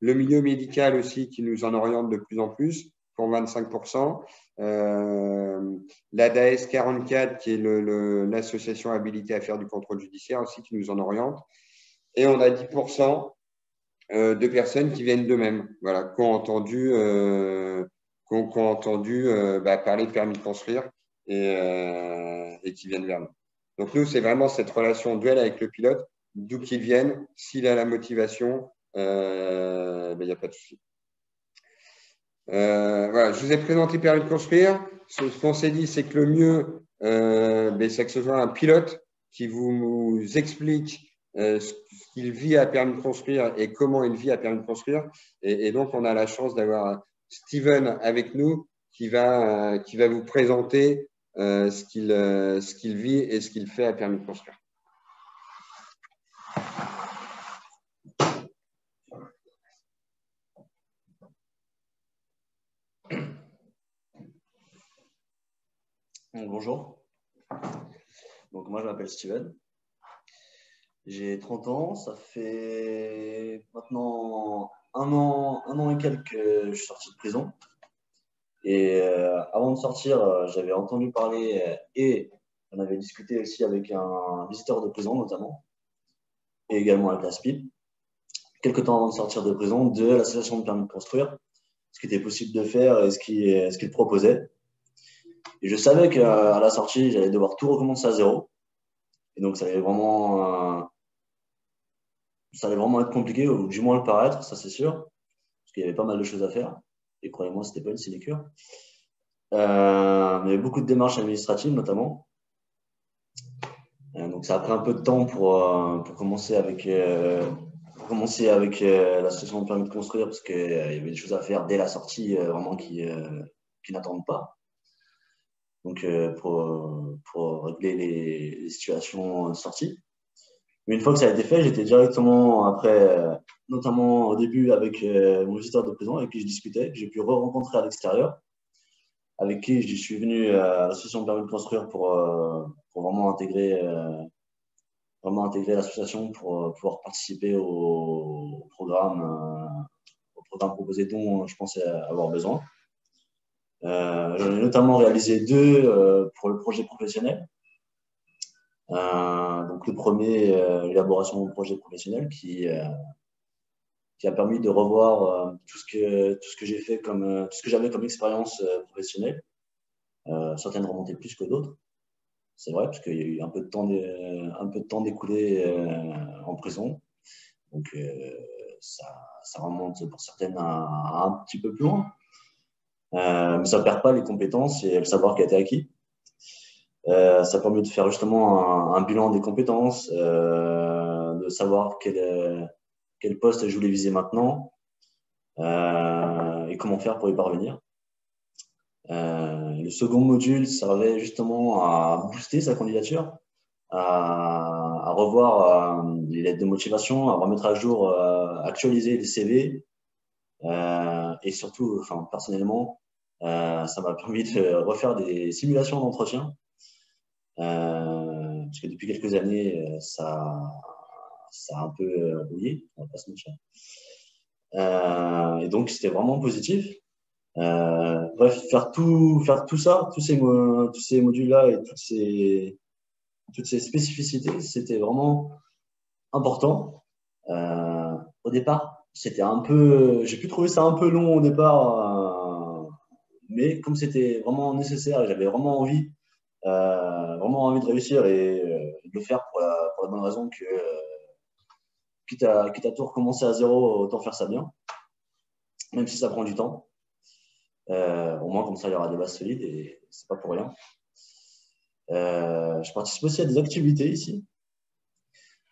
le milieu médical aussi qui nous en oriente de plus en plus pour 25%. L'ADAS 44 qui est l'association habilitée à faire du contrôle judiciaire aussi qui nous en oriente. Et on a 10% de personnes qui viennent d'eux-mêmes, voilà, qui ont entendu parler de permis de construire et qui viennent vers nous. Donc, nous, c'est vraiment cette relation duel avec le pilote d'où qu'ils viennent. S'il a la motivation, il n'y a pas de souci. Voilà, je vous ai présenté Permis de construire. Ce qu'on s'est dit, c'est que le mieux, c'est que ce soit un pilote qui vous explique ce qu'il vit à Permis de construire et comment il vit à Permis de construire. Et donc, on a la chance d'avoir Steven avec nous qui va vous présenter ce qu'il vit et ce qu'il fait à Permis de construire. Bonjour, donc moi je m'appelle Steven, j'ai 30 ans, ça fait maintenant un an et quelques que je suis sorti de prison. Et avant de sortir, j'avais entendu parler et on avait discuté aussi avec un visiteur de prison notamment, et également avec la SPIP, quelques temps avant de sortir de prison, de l'association de permis de construire, ce qui était possible de faire et ce qu'il proposait. Et je savais qu'à la sortie, j'allais devoir tout recommencer à zéro. Et donc, ça allait vraiment être compliqué, ou du moins le paraître, ça c'est sûr. Parce qu'il y avait pas mal de choses à faire. Et croyez-moi, c'était pas une sinécure. Il y avait beaucoup de démarches administratives, notamment. Donc, ça a pris un peu de temps pour commencer avec l'association de permis de construire, parce qu'il y avait des choses à faire dès la sortie, vraiment qui n'attendent pas. Donc, pour régler les situations de sortie. Mais une fois que ça a été fait, j'étais directement après, notamment au début avec mon visiteur de prison avec qui je discutais, que j'ai pu re-rencontrer à l'extérieur, avec qui je suis venu à l'association de permis de construire pour vraiment intégrer l'association pour pouvoir participer au programme proposé dont je pensais avoir besoin. J'en ai notamment réalisé 2 pour le projet professionnel. Donc le premier, l'élaboration du projet professionnel qui a permis de revoir tout ce que j'ai fait tout ce que j'avais comme expérience professionnelle. Certaines remontaient plus que d'autres, c'est vrai, parce qu'il y a eu un peu de temps découlé en prison. Donc ça remonte pour certaines un petit peu plus loin. Mais ça ne perd pas les compétences et le savoir qui a été acquis. Ça permet de faire justement un bilan des compétences, de savoir quel poste je voulais viser maintenant et comment faire pour y parvenir. Le second module servait justement à booster sa candidature, à revoir les lettres de motivation, à remettre à jour, actualiser les CV et surtout, personnellement, ça m'a permis de refaire des simulations d'entretien. Parce que depuis quelques années, ça a un peu rouillé, on va pas se mentir. Et donc, c'était vraiment positif. Bref, faire tout ça, tous ces modules-là et toutes ces spécificités, c'était vraiment important. Au départ, c'était j'ai pu trouver ça un peu long au départ, mais comme c'était vraiment nécessaire et j'avais vraiment envie de réussir et de le faire pour la bonne raison que quitte à tout recommencer à zéro, autant faire ça bien, même si ça prend du temps. Au moins, comme ça, il y aura des bases solides et c'est pas pour rien. Je participe aussi à des activités ici,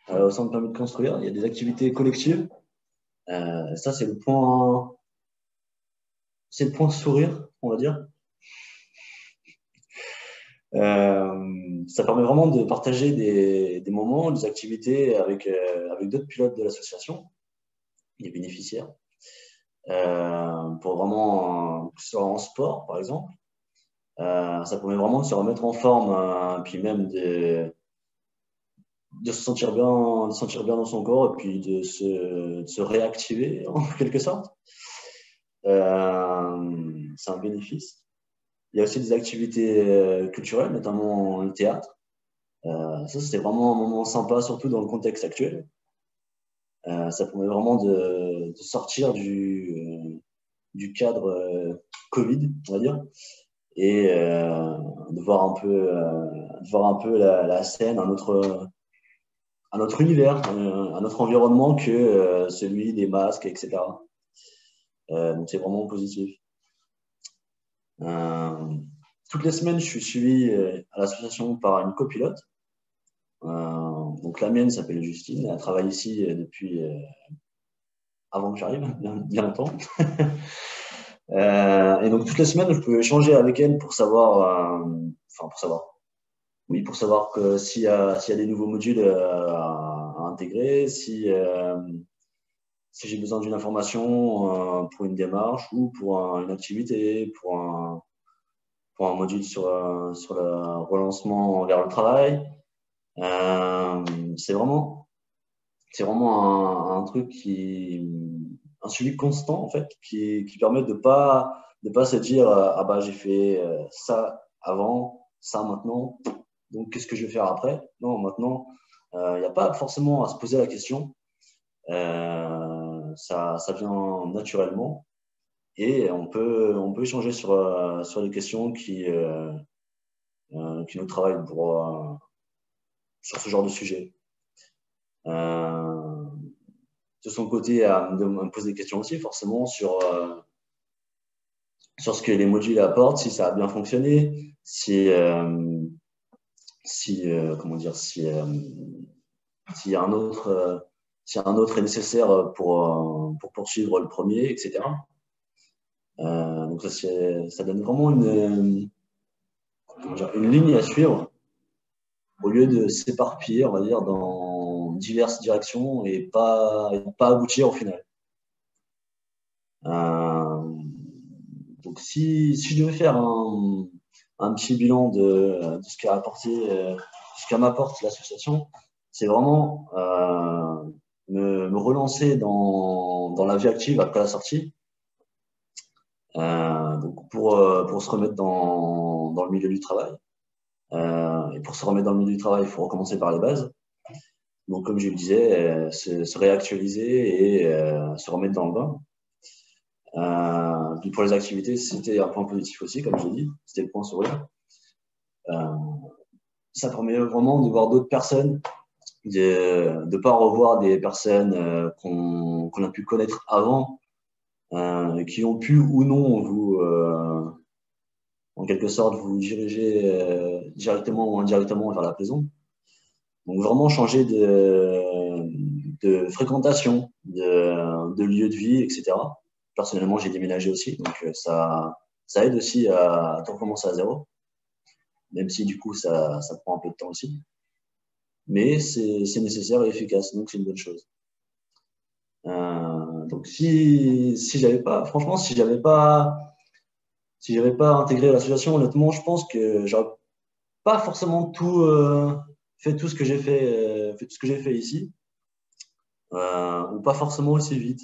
au centre de permis de construire. Il y a des activités collectives. Ça, c'est le point sourire, on va dire. Ça permet vraiment de partager des moments, des activités avec d'autres pilotes de l'association, les bénéficiaires, pour vraiment, que ce soit en sport par exemple. Ça permet vraiment de se remettre en forme, puis même de se sentir bien dans son corps et puis de se réactiver en quelque sorte. C'est un bénéfice. Il y a aussi des activités culturelles, notamment le théâtre. Ça, c'était vraiment un moment sympa, surtout dans le contexte actuel. Ça permet vraiment de sortir du cadre Covid, on va dire, et de voir un peu la scène, un autre à notre univers, à notre environnement que celui des masques, etc. Donc, c'est vraiment positif. Toutes les semaines, je suis suivi à l'association par une copilote. Donc, la mienne s'appelle Justine. Elle travaille ici depuis avant que j'arrive, bien longtemps. Et donc, toutes les semaines, je peux échanger avec elle pour savoir, pour savoir que s'il y a des nouveaux modules à intégrer, si j'ai besoin d'une information pour une démarche ou pour une activité, pour un module sur le relancement vers le travail. C'est vraiment un truc un suivi constant en fait, qui permet de pas se dire ah bah j'ai fait ça avant, ça maintenant, donc qu'est-ce que je vais faire après? Non, maintenant il n'y a pas forcément à se poser la question, ça vient naturellement et on peut échanger sur des questions qui nous travaillent sur ce genre de sujet. De son côté, de me poser des questions aussi, forcément, sur ce que les modules apportent, si ça a bien fonctionné, s'il y a un autre est nécessaire pour poursuivre le premier, etc. Donc ça donne vraiment une ligne à suivre au lieu de s'éparpiller, on va dire, dans diverses directions et pas aboutir au final. Donc si je devais faire un petit bilan de ce qu'a apporté, ce qu'a m'apporte l'association, c'est vraiment me relancer dans la vie active après la sortie. Donc pour se remettre dans le milieu du travail. Et pour se remettre dans le milieu du travail, il faut recommencer par les bases. Donc, comme je le disais, se réactualiser et se remettre dans le bain. Puis pour les activités, c'était un point positif aussi, comme je l'ai dit. C'était le point sourire. Ça permet vraiment de voir d'autres personnes, de ne pas revoir des personnes qu'on a pu connaître avant, qui ont pu ou non vous, en quelque sorte, vous diriger directement ou indirectement vers la prison. Donc vraiment changer de fréquentation, de lieu de vie, etc. Personnellement, j'ai déménagé aussi, donc ça aide aussi à tout recommencer à zéro, même si du coup ça prend un peu de temps aussi. Mais c'est nécessaire et efficace, donc c'est une bonne chose. Donc si j'avais pas intégré l'association, honnêtement, je pense que j'aurais pas forcément fait tout ce que j'ai fait ici, ou pas forcément aussi vite,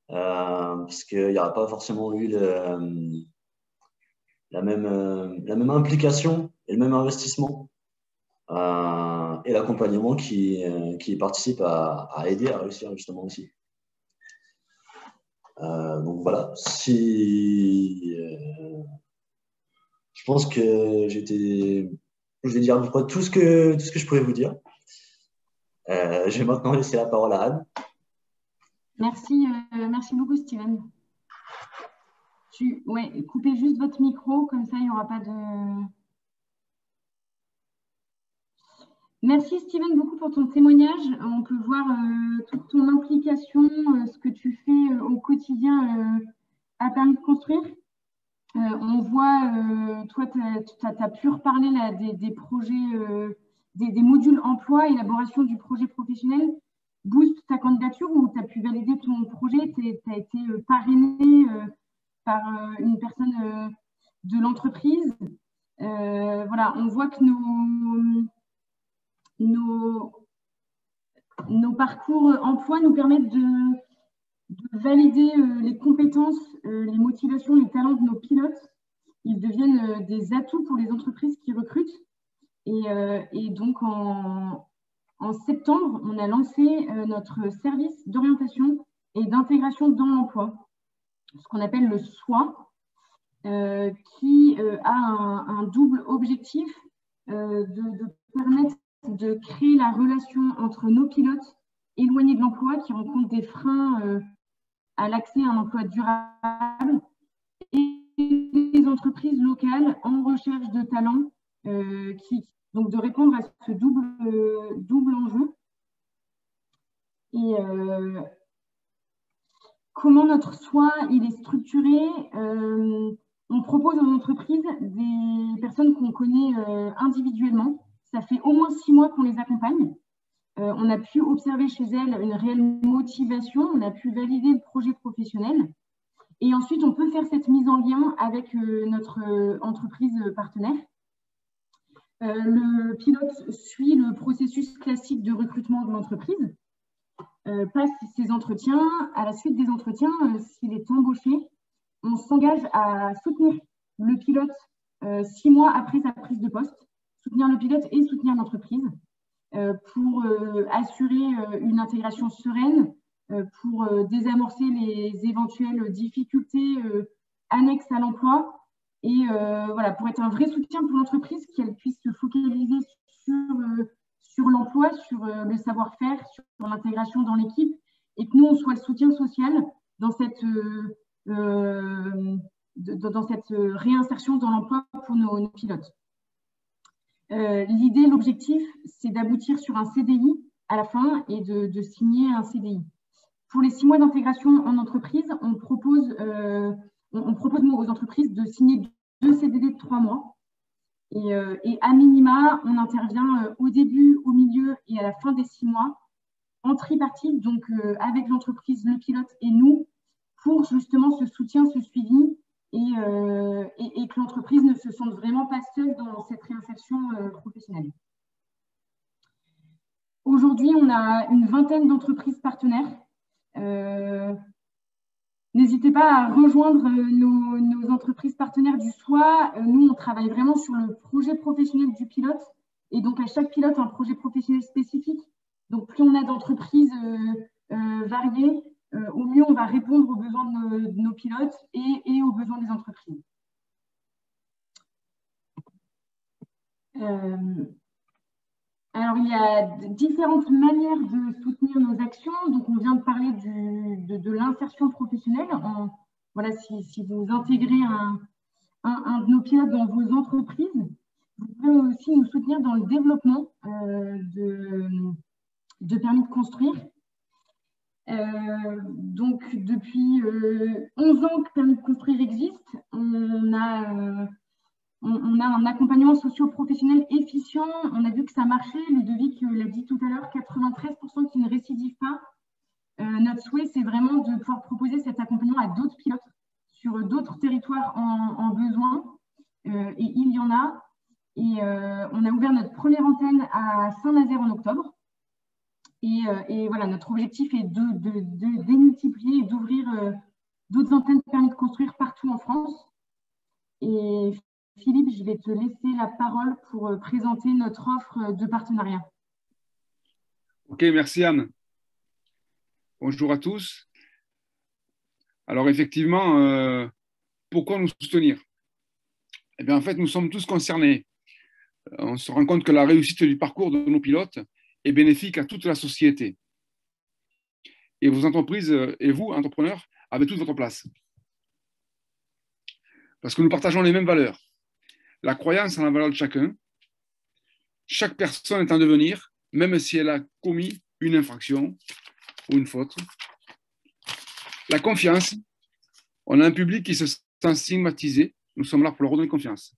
parce qu'il n'y aura pas forcément eu la même implication et le même investissement et l'accompagnement qui participe à aider à réussir justement aussi. Donc voilà, je pense que je vais dire à peu près tout ce que je pouvais vous dire. Je vais maintenant laisser la parole à Anne. Merci beaucoup, Steven. Coupez juste votre micro, comme ça, il n'y aura pas de... Merci, Steven, beaucoup pour ton témoignage. On peut voir toute ton implication, ce que tu fais au quotidien à Permis de Construire. On voit, toi, tu as pu reparler là, des projets, des modules emploi, élaboration du projet professionnel. Boost ta candidature où tu as pu valider ton projet, tu as été parrainé par une personne de l'entreprise. Voilà, on voit que nos parcours emploi nous permettent de valider les compétences, les motivations, les talents de nos pilotes. Ils deviennent des atouts pour les entreprises qui recrutent. Et donc, en septembre, on a lancé notre service d'orientation et d'intégration dans l'emploi, ce qu'on appelle le SOI, qui a un double objectif de permettre de créer la relation entre nos pilotes éloignés de l'emploi qui rencontrent des freins à l'accès à un emploi durable et les entreprises locales en recherche de talents, donc de répondre à ce double enjeu. Et comment notre soin il est structuré, on propose aux entreprises des personnes qu'on connaît individuellement. Ça fait au moins 6 mois qu'on les accompagne. On a pu observer chez elles une réelle motivation, on a pu valider le projet professionnel. Et ensuite, on peut faire cette mise en lien avec notre entreprise partenaire. Le pilote suit le processus classique de recrutement de l'entreprise, passe ses entretiens. À la suite des entretiens, s'il est embauché, on s'engage à soutenir le pilote 6 mois après sa prise de poste, soutenir le pilote et soutenir l'entreprise pour assurer une intégration sereine, pour désamorcer les éventuelles difficultés annexes à l'emploi et voilà, pour être un vrai soutien pour l'entreprise, qu'elle puisse se focaliser sur l'emploi, sur le savoir-faire, sur l'intégration dans l'équipe et que nous, on soit le soutien social dans cette réinsertion dans l'emploi pour nos pilotes. L'idée, l'objectif, c'est d'aboutir sur un CDI à la fin et de signer un CDI. Pour les 6 mois d'intégration en entreprise, on propose aux entreprises de signer 2 CDD de 3 mois. Et à minima, on intervient au début, au milieu et à la fin des 6 mois en tripartite, donc avec l'entreprise, le pilote et nous, pour justement ce soutien, ce suivi et que l'entreprise ne se sente vraiment pas seule dans cette réinsertion professionnelle. Aujourd'hui, on a une vingtaine d'entreprises partenaires. N'hésitez pas à rejoindre nos entreprises partenaires du SOI. Nous, on travaille vraiment sur le projet professionnel du pilote et donc à chaque pilote, un projet professionnel spécifique. Donc, plus on a d'entreprises variées, au mieux on va répondre aux besoins de nos pilotes et aux besoins des entreprises. Alors, il y a différentes manières de soutenir nos actions. Donc, on vient de parler de l'insertion professionnelle. Voilà, si vous intégrez un de nos pilotes dans vos entreprises, vous pouvez aussi nous soutenir dans le développement de permis de construire. Donc, depuis 11 ans que permis de construire existe, on a un accompagnement socio-professionnel efficient. On a vu que ça marchait. Ludovic l'a dit tout à l'heure, 93% qui ne récidivent pas. Notre souhait, c'est vraiment de pouvoir proposer cet accompagnement à d'autres pilotes sur d'autres territoires en besoin. Et il y en a. Et on a ouvert notre première antenne à Saint-Nazaire en octobre. Et voilà, notre objectif est de démultiplier et d'ouvrir d'autres antennes de permis de construire partout en France. Et Philippe, je vais te laisser la parole pour présenter notre offre de partenariat. Ok, merci Anne. Bonjour à tous. Alors effectivement, pourquoi nous soutenir? Eh bien, en fait, nous sommes tous concernés. On se rend compte que la réussite du parcours de nos pilotes est bénéfique à toute la société. Et vos entreprises et vous, entrepreneurs, avez toute votre place. Parce que nous partageons les mêmes valeurs. La croyance en la valeur de chacun. Chaque personne est en devenir, même si elle a commis une infraction ou une faute. La confiance. On a un public qui se sent stigmatisé. Nous sommes là pour leur redonner confiance.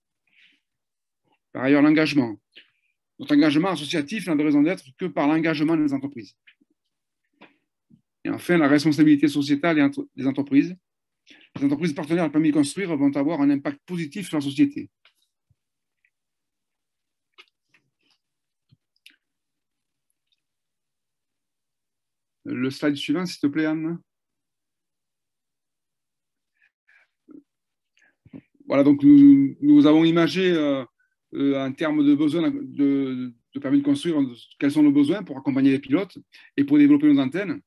Par ailleurs, l'engagement. Notre engagement associatif n'a de raison d'être que par l'engagement des entreprises. Et enfin, la responsabilité sociétale des entreprises. Les entreprises partenaires de permis de construire vont avoir un impact positif sur la société. Le slide suivant, s'il te plaît, Anne. Voilà, donc nous avons imagé en termes de besoins de permis de construire, quels sont nos besoins pour accompagner les pilotes et pour développer nos antennes.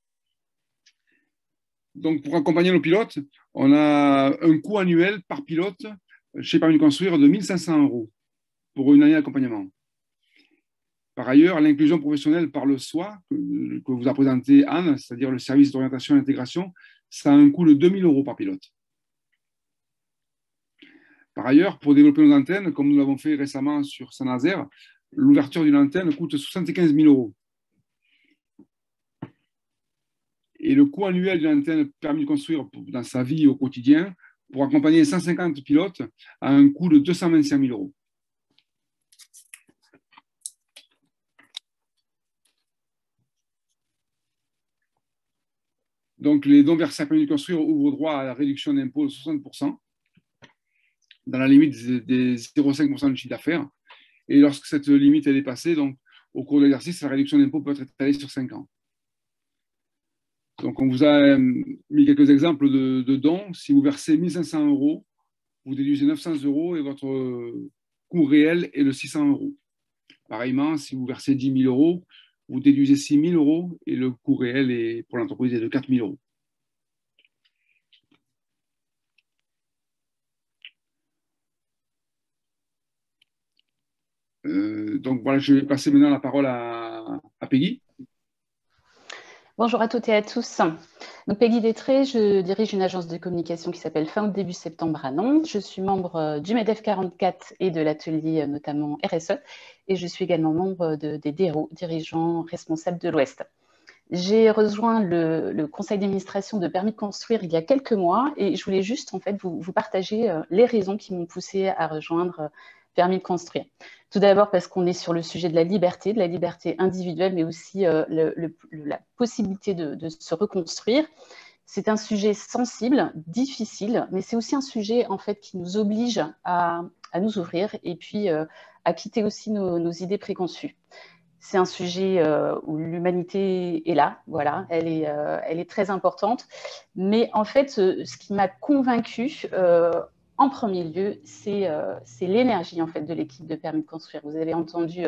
Donc, pour accompagner nos pilotes, on a un coût annuel par pilote chez Permis de construire de 1 500 € pour une année d'accompagnement. Par ailleurs, l'inclusion professionnelle par le SOA, que vous a présenté Anne, c'est-à-dire le service d'orientation et d'intégration, ça a un coût de 2 000 € par pilote. Par ailleurs, pour développer nos antennes, comme nous l'avons fait récemment sur Saint-Nazaire, l'ouverture d'une antenne coûte 75 000 €. Et le coût annuel d'une antenne permis de construire dans sa vie au quotidien, pour accompagner 150 pilotes, a un coût de 225 000 €. Donc, les dons versés à permis de construire ouvrent droit à la réduction d'impôt de 60%, dans la limite des 0,5% du chiffre d'affaires. Et lorsque cette limite est dépassée, donc, au cours de l'exercice, la réduction d'impôt peut être étalée sur 5 ans. Donc, on vous a mis quelques exemples de dons. Si vous versez 1 500 €, vous déduisez 900 € et votre coût réel est de 600 €. Pareillement, si vous versez 10 000 €, vous déduisez 6 000 € et le coût réel pour l'entreprise est de 4 000 €. Donc voilà, je vais passer maintenant la parole à Peggy. Bonjour à toutes et à tous. Donc Peggy Détré, je dirige une agence de communication qui s'appelle Fin août début septembre à Nantes. Je suis membre du MEDEF 44 et de l'atelier notamment RSE et je suis également membre des DERO, dirigeants responsables de l'Ouest. J'ai rejoint le conseil d'administration de Permis de construire il y a quelques mois et je voulais juste en fait vous partager les raisons qui m'ont poussé à rejoindre Permis de construire. Tout d'abord parce qu'on est sur le sujet de la liberté individuelle, mais aussi la possibilité de se reconstruire. C'est un sujet sensible, difficile, mais c'est aussi un sujet en fait qui nous oblige à nous ouvrir et puis à quitter aussi nos idées préconçues. C'est un sujet où l'humanité est là, voilà, elle est très importante. Mais en fait, ce qui m'a convaincue, en premier lieu, c'est l'énergie en fait de l'équipe de Permis de construire. Vous avez entendu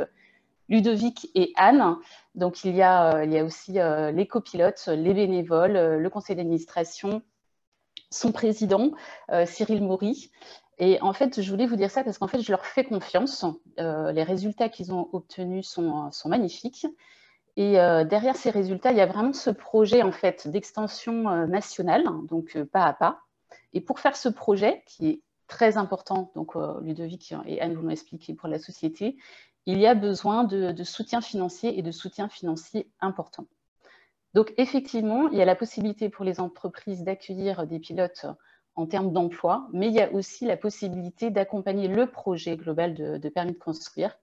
Ludovic et Anne. Donc il y a aussi les copilotes, les bénévoles, le conseil d'administration, son président Cyril Maury. Et en fait, je voulais vous dire ça parce qu'en fait, je leur fais confiance. Les résultats qu'ils ont obtenus sont magnifiques. Et derrière ces résultats, il y a vraiment ce projet en fait d'extension nationale, donc pas à pas. Et pour faire ce projet, qui est très important, donc Ludovic et Anne vous l'ont expliqué pour la société, il y a besoin de soutien financier et de soutien financier important. Donc effectivement, il y a la possibilité pour les entreprises d'accueillir des pilotes en termes d'emploi, mais il y a aussi la possibilité d'accompagner le projet global de Permis de construire.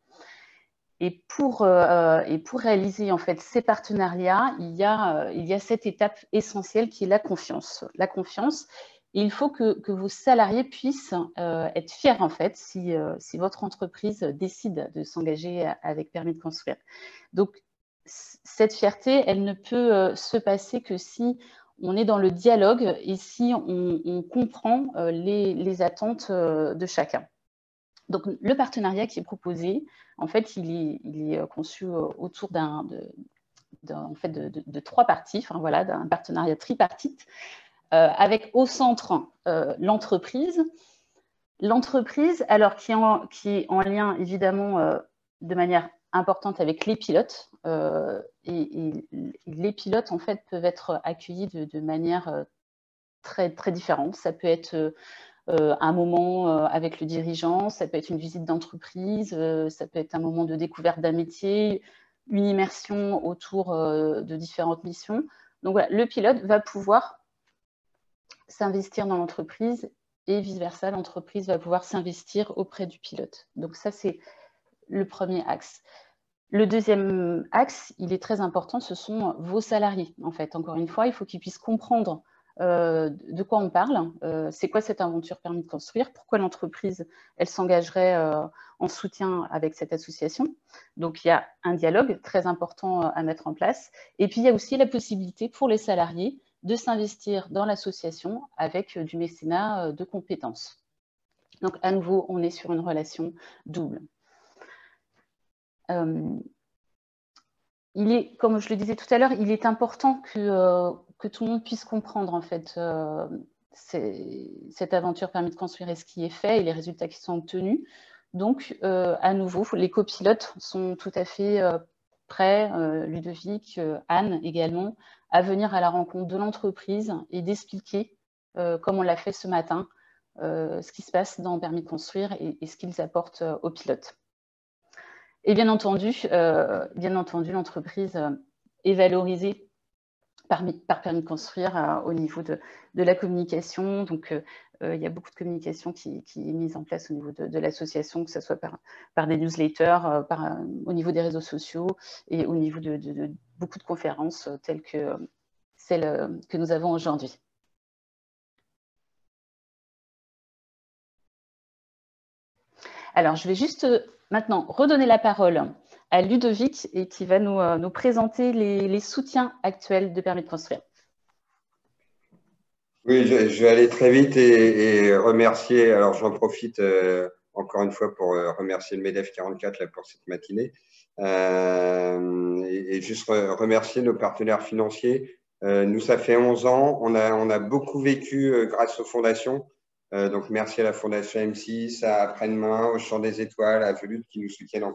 Et pour réaliser en fait ces partenariats, il y a cette étape essentielle qui est la confiance. La confiance, et il faut que vos salariés puissent être fiers en fait si votre entreprise décide de s'engager avec Permis de construire. Donc cette fierté, elle ne peut se passer que si on est dans le dialogue et si on comprend les attentes de chacun. Donc, le partenariat qui est proposé, en fait, il est conçu autour de 3 parties, enfin, voilà, d'un partenariat tripartite, avec au centre l'entreprise. L'entreprise, alors qui est en lien évidemment de manière importante avec les pilotes, et les pilotes en fait peuvent être accueillis de manière très, très différente. Ça peut être un moment avec le dirigeant, ça peut être une visite d'entreprise, ça peut être un moment de découverte d'un métier, une immersion autour de différentes missions. Donc voilà, le pilote va pouvoir s'investir dans l'entreprise et vice-versa, l'entreprise va pouvoir s'investir auprès du pilote. Donc ça, c'est le premier axe. Le deuxième axe, il est très important, ce sont vos salariés. En fait, encore une fois, il faut qu'ils puissent comprendre de quoi on parle, c'est quoi cette aventure Permis de construire, pourquoi l'entreprise elle s'engagerait en soutien avec cette association. Donc il y a un dialogue très important à mettre en place et puis il y a aussi la possibilité pour les salariés de s'investir dans l'association avec du mécénat de compétences. Donc à nouveau on est sur une relation double. Il est, comme je le disais tout à l'heure, il est important que tout le monde puisse comprendre en fait cette aventure Permis de construire et ce qui est fait et les résultats qui sont obtenus. Donc, à nouveau, les copilotes sont tout à fait prêts, Ludovic, Anne également, à venir à la rencontre de l'entreprise et d'expliquer, comme on l'a fait ce matin, ce qui se passe dans Permis de construire et ce qu'ils apportent aux pilotes. Et bien entendu, l'entreprise est valorisée par Permis de construire au niveau de la communication. Donc, il y a beaucoup de communication qui est mise en place au niveau de l'association, que ce soit par des newsletters, au niveau des réseaux sociaux et au niveau de beaucoup de conférences telles que celles que nous avons aujourd'hui. Alors, je vais juste maintenant redonner la parole à Ludovic et qui va nous présenter les soutiens actuels de Permis de construire. Oui, je vais aller très vite et remercier, alors j'en profite encore une fois pour remercier le MEDEF 44 là, pour cette matinée et juste remercier nos partenaires financiers. Nous, ça fait 11 ans, on a beaucoup vécu grâce aux fondations. Donc, merci à la Fondation M6, à Après-demain, au Champ des Étoiles, à Velut qui nous soutiennent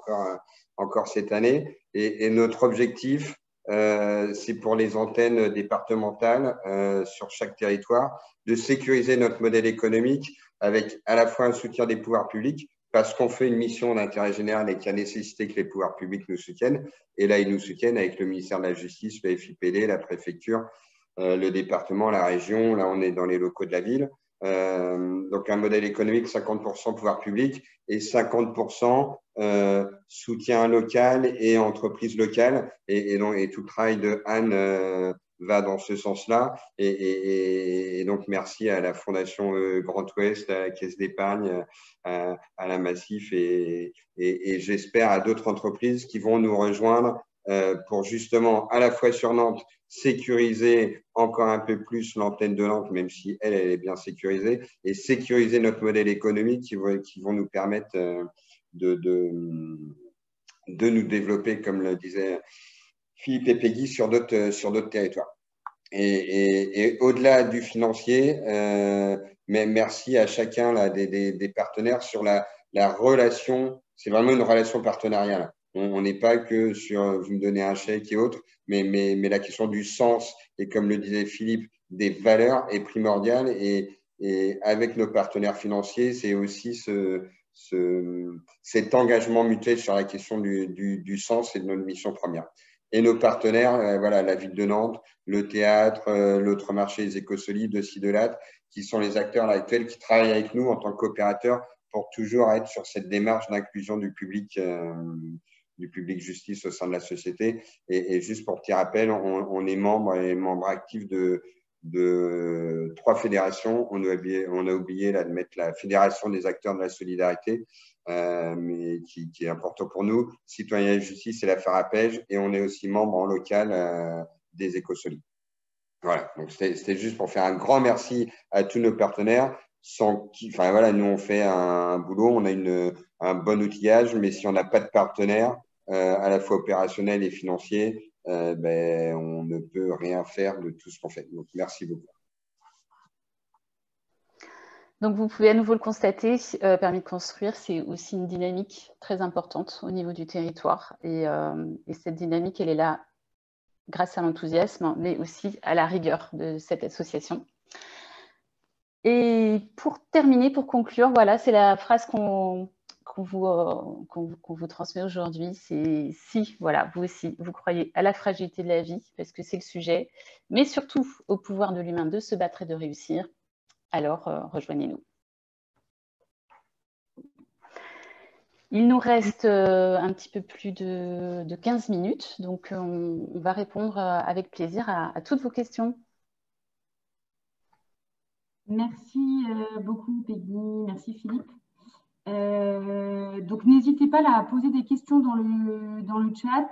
encore cette année. Et notre objectif, c'est pour les antennes départementales sur chaque territoire, de sécuriser notre modèle économique avec à la fois un soutien des pouvoirs publics, parce qu'on fait une mission d'intérêt général et qu'il y a nécessité que les pouvoirs publics nous soutiennent. Et là, ils nous soutiennent avec le ministère de la Justice, le FIPD, la préfecture, le département, la région. Là, on est dans les locaux de la ville. Donc, un modèle économique, 50% pouvoir public et 50% soutien local et entreprise locale. Et tout le travail de Anne va dans ce sens-là. Et donc, merci à la Fondation Grand Ouest, à la Caisse d'épargne, à la Massif et j'espère à d'autres entreprises qui vont nous rejoindre pour justement, à la fois sur Nantes, sécuriser encore un peu plus l'antenne de Nantes, même si elle est bien sécurisée, et sécuriser notre modèle économique qui vont nous permettre de nous développer, comme le disait Philippe et Peggy, sur d'autres territoires. Et au-delà du financier, mais merci à chacun là, des partenaires sur la relation. C'est vraiment une relation partenariale. On n'est pas que sur vous me donnez un chèque et autres, mais la question du sens et comme le disait Philippe, des valeurs est primordiale et avec nos partenaires financiers, c'est aussi cet engagement mutuel sur la question du sens et de notre mission première. Et nos partenaires, voilà, la ville de Nantes, le théâtre, l'autre marché, les éco-solides, de Cidelat, qui sont les acteurs là, actuels qui travaillent avec nous en tant que coopérateurs pour toujours être sur cette démarche d'inclusion du public justice au sein de la société. Et juste pour petit rappel, on est membre actif de 3 fédérations. On a oublié là, de mettre la Fédération des acteurs de la solidarité, mais qui est important pour nous. Citoyens et Justice et la Farapège. Et on est aussi membre en local des éco-solides. Voilà, donc c'était juste pour faire un grand merci à tous nos partenaires. Enfin voilà, nous on fait un boulot, on a un bon outillage, mais si on n'a pas de partenaires, à la fois opérationnels et financiers, on ne peut rien faire de tout ce qu'on fait. Donc merci beaucoup. Donc vous pouvez à nouveau le constater, Permis de construire, c'est aussi une dynamique très importante au niveau du territoire. Et cette dynamique, elle est là grâce à l'enthousiasme, mais aussi à la rigueur de cette association. Et pour terminer, pour conclure, voilà, c'est la phrase qu'on vous transmet aujourd'hui. C'est si, voilà, vous aussi, vous croyez à la fragilité de la vie, parce que c'est le sujet, mais surtout au pouvoir de l'humain de se battre et de réussir, alors rejoignez-nous. Il nous reste un petit peu plus de 15 minutes, donc on va répondre avec plaisir à toutes vos questions. Merci beaucoup Peggy, merci Philippe. Donc n'hésitez pas là, à poser des questions dans le chat.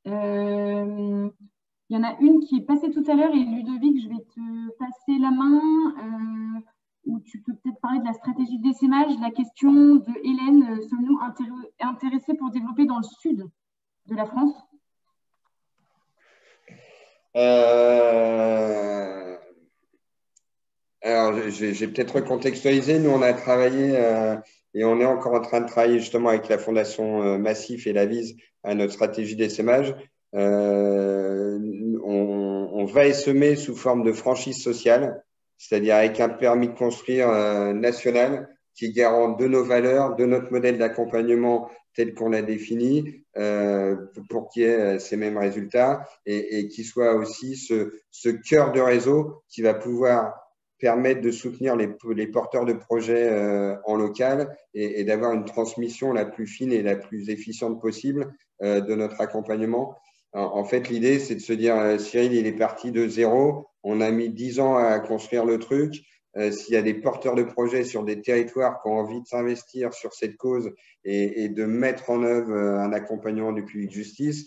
Il y en a une qui est passée tout à l'heure et Ludovic, je vais te passer la main. Où tu peux peut-être parler de la stratégie d'essaimage. La question de Hélène, sommes-nous intéressés pour développer dans le sud de la France? Alors, j'ai peut-être recontextualisé. Nous, on a travaillé et on est encore en train de travailler justement avec la Fondation Massif et la Vise à notre stratégie d'essaimage. On va essaimer sous forme de franchise sociale, c'est-à-dire avec un permis de construire national qui garante de nos valeurs, de notre modèle d'accompagnement tel qu'on l'a défini, pour qu'il y ait ces mêmes résultats et qui soit aussi ce cœur de réseau qui va pouvoir permettre de soutenir les porteurs de projets en local et d'avoir une transmission la plus fine et la plus efficiente possible de notre accompagnement. En fait, l'idée, c'est de se dire, Cyril, il est parti de zéro, on a mis 10 ans à construire le truc. S'il y a des porteurs de projets sur des territoires qui ont envie de s'investir sur cette cause et de mettre en œuvre un accompagnement du public justice,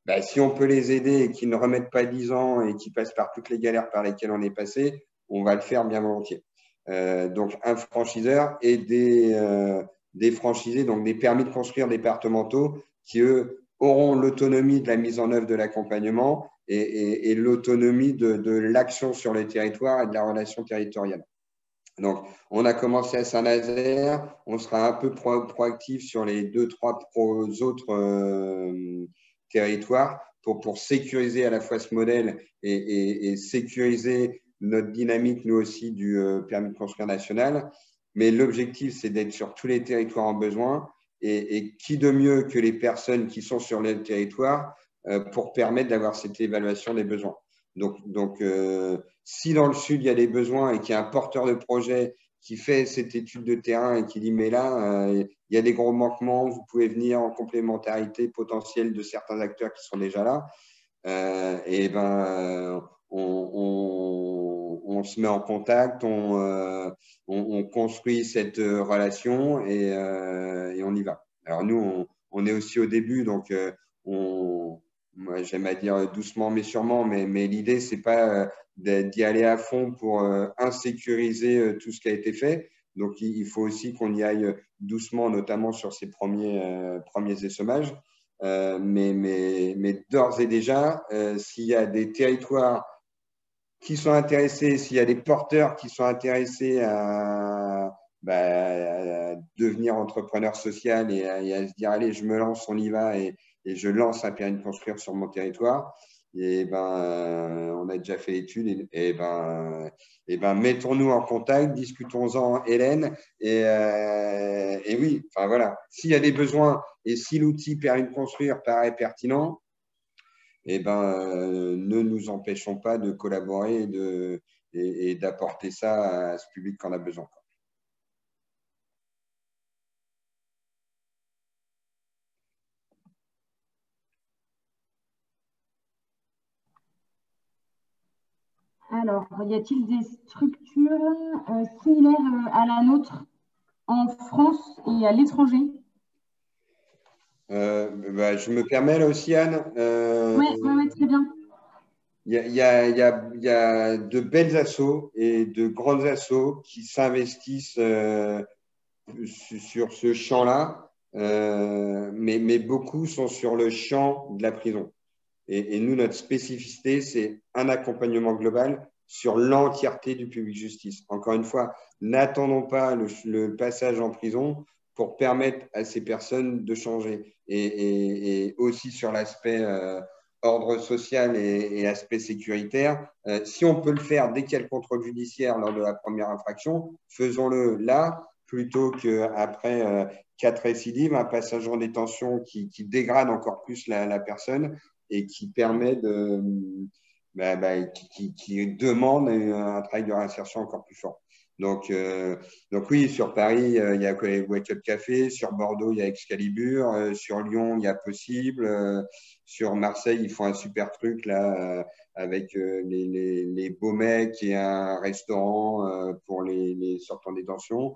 bah, si on peut les aider et qu'ils ne remettent pas 10 ans et qu'ils passent par toutes les galères par lesquelles on est passé, on va le faire bien volontiers. Donc, un franchiseur et des franchisés, donc des permis de construire départementaux qui, eux, auront l'autonomie de la mise en œuvre de l'accompagnement et l'autonomie de l'action sur les territoires et de la relation territoriale. Donc, on a commencé à Saint-Nazaire, on sera un peu proactif sur les 2-3 autres territoires pour sécuriser à la fois ce modèle et sécuriser notre dynamique, nous aussi, du permis de construire national. Mais l'objectif, c'est d'être sur tous les territoires en besoin et qui de mieux que les personnes qui sont sur les territoires pour permettre d'avoir cette évaluation des besoins. Donc si dans le Sud, il y a des besoins et qu'il y a un porteur de projet qui fait cette étude de terrain et qui dit « mais là, il y a des gros manquements, vous pouvez venir en complémentarité potentielle de certains acteurs qui sont déjà là », et ben on se met en contact, on construit cette relation et on y va. Alors nous, on est aussi au début, donc moi j'aime à dire doucement mais sûrement, mais l'idée c'est pas d'y aller à fond pour insécuriser tout ce qui a été fait. Donc il faut aussi qu'on y aille doucement, notamment sur ces premiers essaimages. Mais d'ores et déjà, s'il y a des territoires qui sont intéressés, s'il y a des porteurs qui sont intéressés à devenir entrepreneur social et à se dire allez, je me lance, on y va et je lance un permis de construire sur mon territoire, et on a déjà fait l'étude et mettons-nous en contact, discutons-en, Hélène, et oui, enfin voilà, s'il y a des besoins et si l'outil permis de construire paraît pertinent, ne nous empêchons pas de collaborer et d'apporter ça à ce public qui en a besoin. Alors, y a-t-il des structures similaires à la nôtre en France et à l'étranger? Je me permets là aussi, Anne. Oui, très bien. Il y a de belles assos et de grandes assos qui s'investissent sur ce champ-là, mais beaucoup sont sur le champ de la prison. Et nous, notre spécificité, c'est un accompagnement global sur l'entièreté du public justice. Encore une fois, n'attendons pas le passage en prison pour permettre à ces personnes de changer. Et aussi sur l'aspect ordre social et aspect sécuritaire, si on peut le faire dès qu'il y a le contrôle judiciaire lors de la première infraction, faisons-le là, plutôt qu'après 4 récidives, un passage en détention qui dégrade encore plus la personne et qui permet qui demande un travail de réinsertion encore plus fort. Donc oui, sur Paris, il y a Wake Up Café, sur Bordeaux, il y a Excalibur, sur Lyon, il y a Possible, sur Marseille, ils font un super truc là avec les beaux mecs et un restaurant pour les sortants de détention.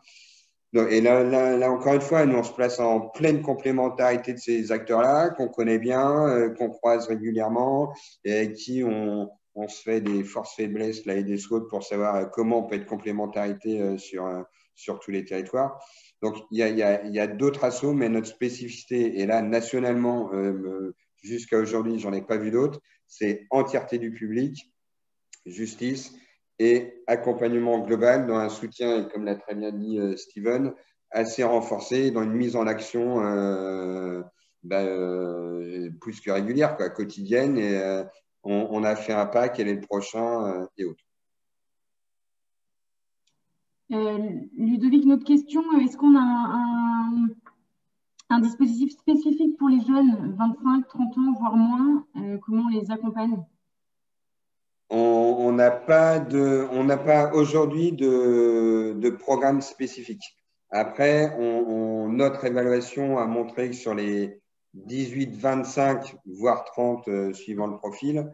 Et là, encore une fois, nous, on se place en pleine complémentarité de ces acteurs-là, qu'on connaît bien, qu'on croise régulièrement et avec qui on se fait des forces-faiblesses là et des SWOT pour savoir comment on peut être complémentarité sur tous les territoires. Donc, il y a d'autres assos, mais notre spécificité, et là, nationalement, jusqu'à aujourd'hui, j'en ai pas vu d'autres, c'est entièreté du public, justice et accompagnement global dans un soutien, et comme l'a très bien dit Steven, assez renforcé dans une mise en action plus que régulière, quoi, quotidienne. Et on a fait un pas, quel est le prochain et autres. Ludovic, notre question, est-ce qu'on a un dispositif spécifique pour les jeunes, 25, 30 ans, voire moins, comment on les accompagne? On n'a pas aujourd'hui de programme spécifique. Après, notre évaluation a montré que sur les 18, 25, voire 30, suivant le profil,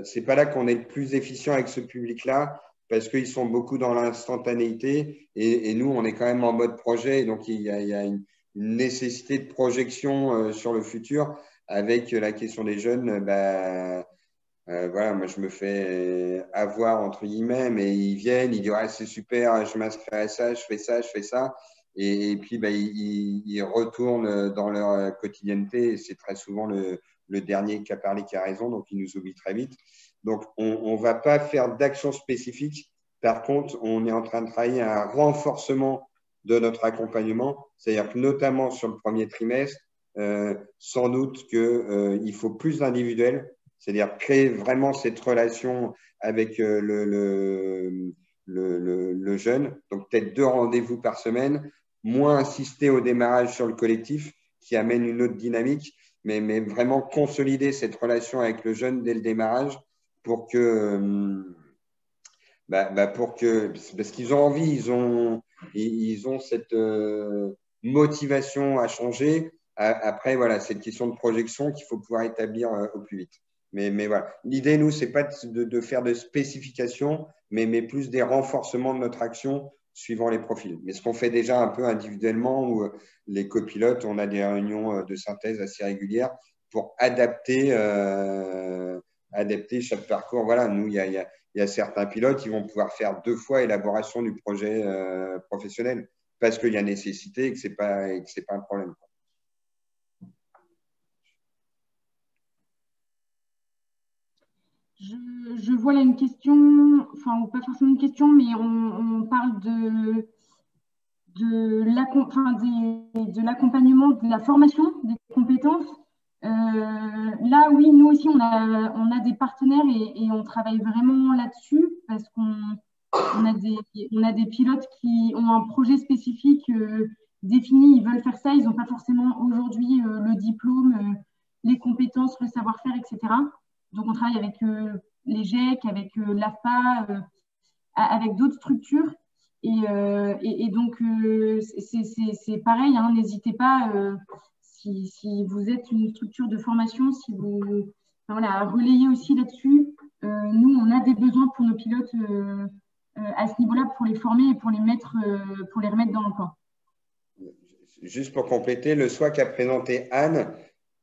c'est pas là qu'on est le plus efficient avec ce public-là, parce qu'ils sont beaucoup dans l'instantanéité et nous, on est quand même en mode projet. Donc, il y a une nécessité de projection sur le futur avec la question des jeunes. Voilà, moi, je me fais avoir, entre guillemets, mais ils viennent, ils disent ah, c'est super, je m'inscris à ça, je fais ça, je fais ça. Et puis, ils retournent dans leur quotidienneté. Et c'est très souvent le dernier qui a parlé qui a raison, donc ils nous oublient très vite. Donc, on ne va pas faire d'action spécifique. Par contre, on est en train de travailler à un renforcement de notre accompagnement. C'est-à-dire que notamment sur le premier trimestre, sans doute qu'il faut plus d'individuels, c'est-à-dire créer vraiment cette relation avec le jeune. Donc, peut-être 2 rendez-vous par semaine, moins insister au démarrage sur le collectif qui amène une autre dynamique, mais vraiment consolider cette relation avec le jeune dès le démarrage pour que, parce qu'ils ont envie, ils ont cette motivation à changer. Après, voilà, c'est une question de projection qu'il faut pouvoir établir au plus vite. Mais voilà, l'idée, nous, c'est pas de faire de spécifications, mais plus des renforcements de notre action suivant les profils. Mais ce qu'on fait déjà un peu individuellement, où les copilotes, on a des réunions de synthèse assez régulières pour adapter chaque parcours. Voilà, nous, il y a certains pilotes qui vont pouvoir faire 2 fois élaboration du projet professionnel parce qu'il y a nécessité et que ce n'est pas un problème. Je vois là une question, enfin, pas forcément une question, mais on parle de l'accompagnement, de la formation, des compétences. Là, oui, nous aussi, on a des partenaires et on travaille vraiment là-dessus parce qu'on a des pilotes qui ont un projet spécifique défini, ils veulent faire ça, ils n'ont pas forcément aujourd'hui le diplôme, les compétences, le savoir-faire, etc. Donc, on travaille avec les GEC, avec l'AFPA, avec d'autres structures. Et donc, c'est pareil, hein, n'hésitez pas, si vous êtes une structure de formation, si vous à relayer aussi là-dessus. Nous, on a des besoins pour nos pilotes à ce niveau-là pour les former et pour les remettre dans l'emploi. Juste pour compléter, le SWA qu'a présenté Anne,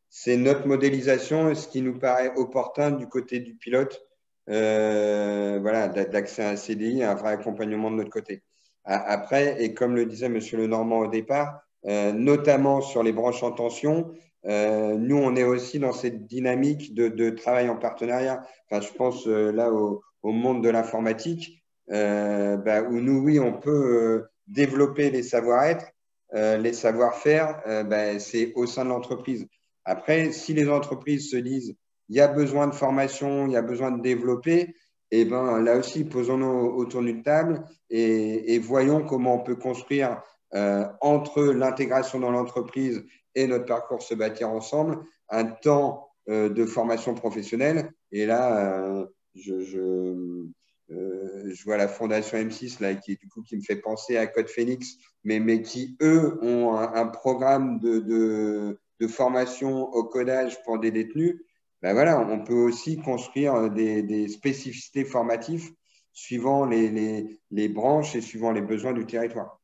c'est notre modélisation, ce qui nous paraît opportun du côté du pilote, voilà, d'accès à un CDI, un vrai accompagnement de notre côté. Après, et comme le disait M. Lenormand au départ, notamment sur les branches en tension, nous, on est aussi dans cette dynamique de travail en partenariat. Enfin, je pense là au monde de l'informatique, où nous, oui, on peut développer les savoir-être, les savoir-faire, c'est au sein de l'entreprise. Après, si les entreprises se disent il y a besoin de formation, il y a besoin de développer, et ben là aussi, posons-nous autour d'une table et voyons comment on peut construire entre l'intégration dans l'entreprise et notre parcours se bâtir ensemble un temps de formation professionnelle. Et là, je vois la fondation M6 là, qui me fait penser à Code Phoenix, mais qui, eux, ont un programme de formation au codage pour des détenus. Ben voilà, on peut aussi construire des spécificités formatives suivant les branches et suivant les besoins du territoire.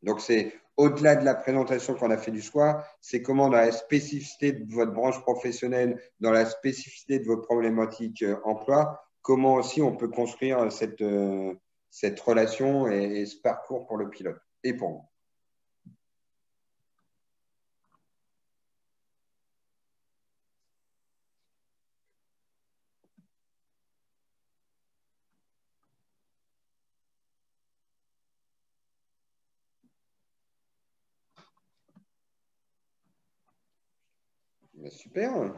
Donc, c'est au-delà de la présentation qu'on a fait du SWA, c'est comment dans la spécificité de votre branche professionnelle, dans la spécificité de vos problématiques emploi, comment aussi on peut construire cette relation et ce parcours pour le pilote et pour vous. Super.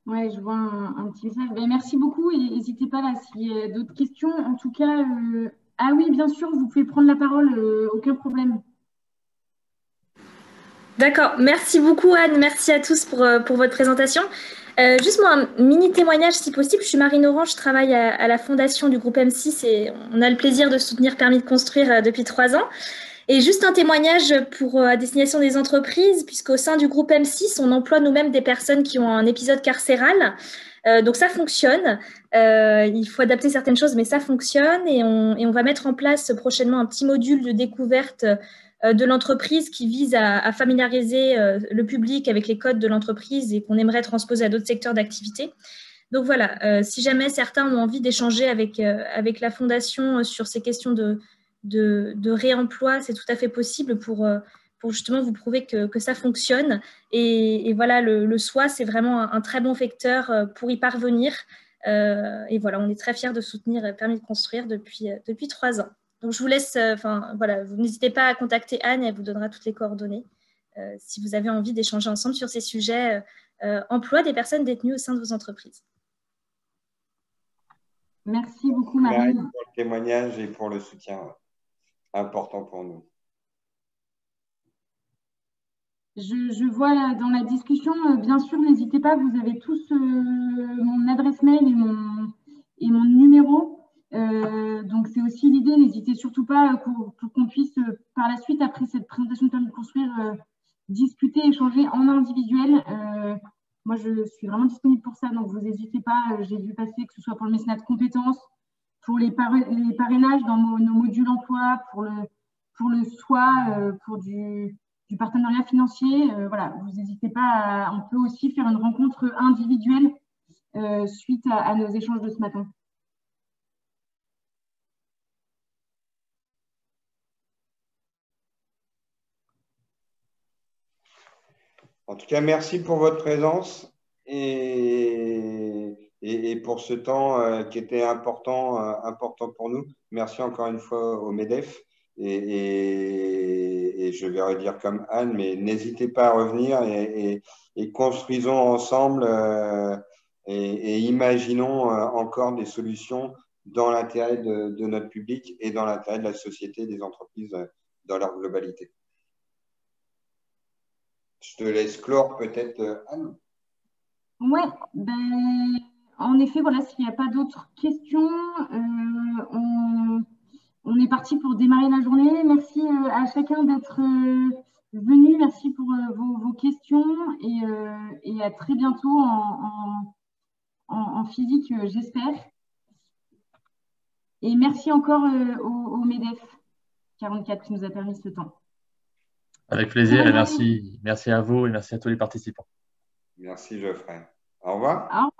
Ouais, je vois un petit message. Ben, merci beaucoup et n'hésitez pas là s'il y a d'autres questions. En tout cas, ah oui, bien sûr, vous pouvez prendre la parole, aucun problème. D'accord, merci beaucoup Anne, merci à tous pour votre présentation. Juste moi, un mini témoignage si possible. Je suis Marine Orange, je travaille à la fondation du groupe M6 et on a le plaisir de soutenir Permis de construire depuis 3 ans. Et juste un témoignage à destination des entreprises, puisqu'au sein du groupe M6, on emploie nous-mêmes des personnes qui ont un épisode carcéral. Donc ça fonctionne. Il faut adapter certaines choses, mais ça fonctionne. Et on va mettre en place prochainement un petit module de découverte de l'entreprise qui vise à familiariser le public avec les codes de l'entreprise et qu'on aimerait transposer à d'autres secteurs d'activité. Donc voilà, si jamais certains ont envie d'échanger avec la Fondation sur ces questions de réemploi, c'est tout à fait possible pour justement vous prouver que ça fonctionne. Et voilà, le SOA, c'est vraiment un très bon vecteur pour y parvenir. Et voilà, on est très fiers de soutenir Permis de construire depuis 3 ans. Donc, je vous laisse, voilà, vous n'hésitez pas à contacter Anne, elle vous donnera toutes les coordonnées si vous avez envie d'échanger ensemble sur ces sujets emploi des personnes détenues au sein de vos entreprises. Merci beaucoup, Marine. Pour le témoignage et pour le soutien important pour nous. Je vois là, dans la discussion, bien sûr, n'hésitez pas, vous avez tous mon adresse mail et mon numéro. Donc, c'est aussi l'idée, n'hésitez surtout pas pour qu'on puisse, par la suite, après cette présentation de Permis de construire, discuter, échanger en individuel. Moi, je suis vraiment disponible pour ça, donc vous n'hésitez pas. J'ai vu passer que ce soit pour le mécénat de compétences, pour les parrainages dans nos modules emploi, pour le SOA, pour du partenariat financier. Voilà, vous n'hésitez pas, on peut aussi faire une rencontre individuelle suite à nos échanges de ce matin. En tout cas, merci pour votre présence et pour ce temps qui était important pour nous. Merci encore une fois au MEDEF. Et je vais redire comme Anne, mais n'hésitez pas à revenir et construisons ensemble et imaginons encore des solutions dans l'intérêt de notre public et dans l'intérêt de la société, des entreprises dans leur globalité. Je te laisse clore peut-être, Anne. Oui, ben, en effet, voilà, s'il n'y a pas d'autres questions, on est parti pour démarrer la journée. Merci à chacun d'être venu. Merci pour vos questions et à très bientôt en physique, j'espère. Et merci encore au MEDEF 44 qui nous a permis ce temps. Avec plaisir et merci à vous et merci à tous les participants. Merci Geoffrey. Au revoir. Au revoir.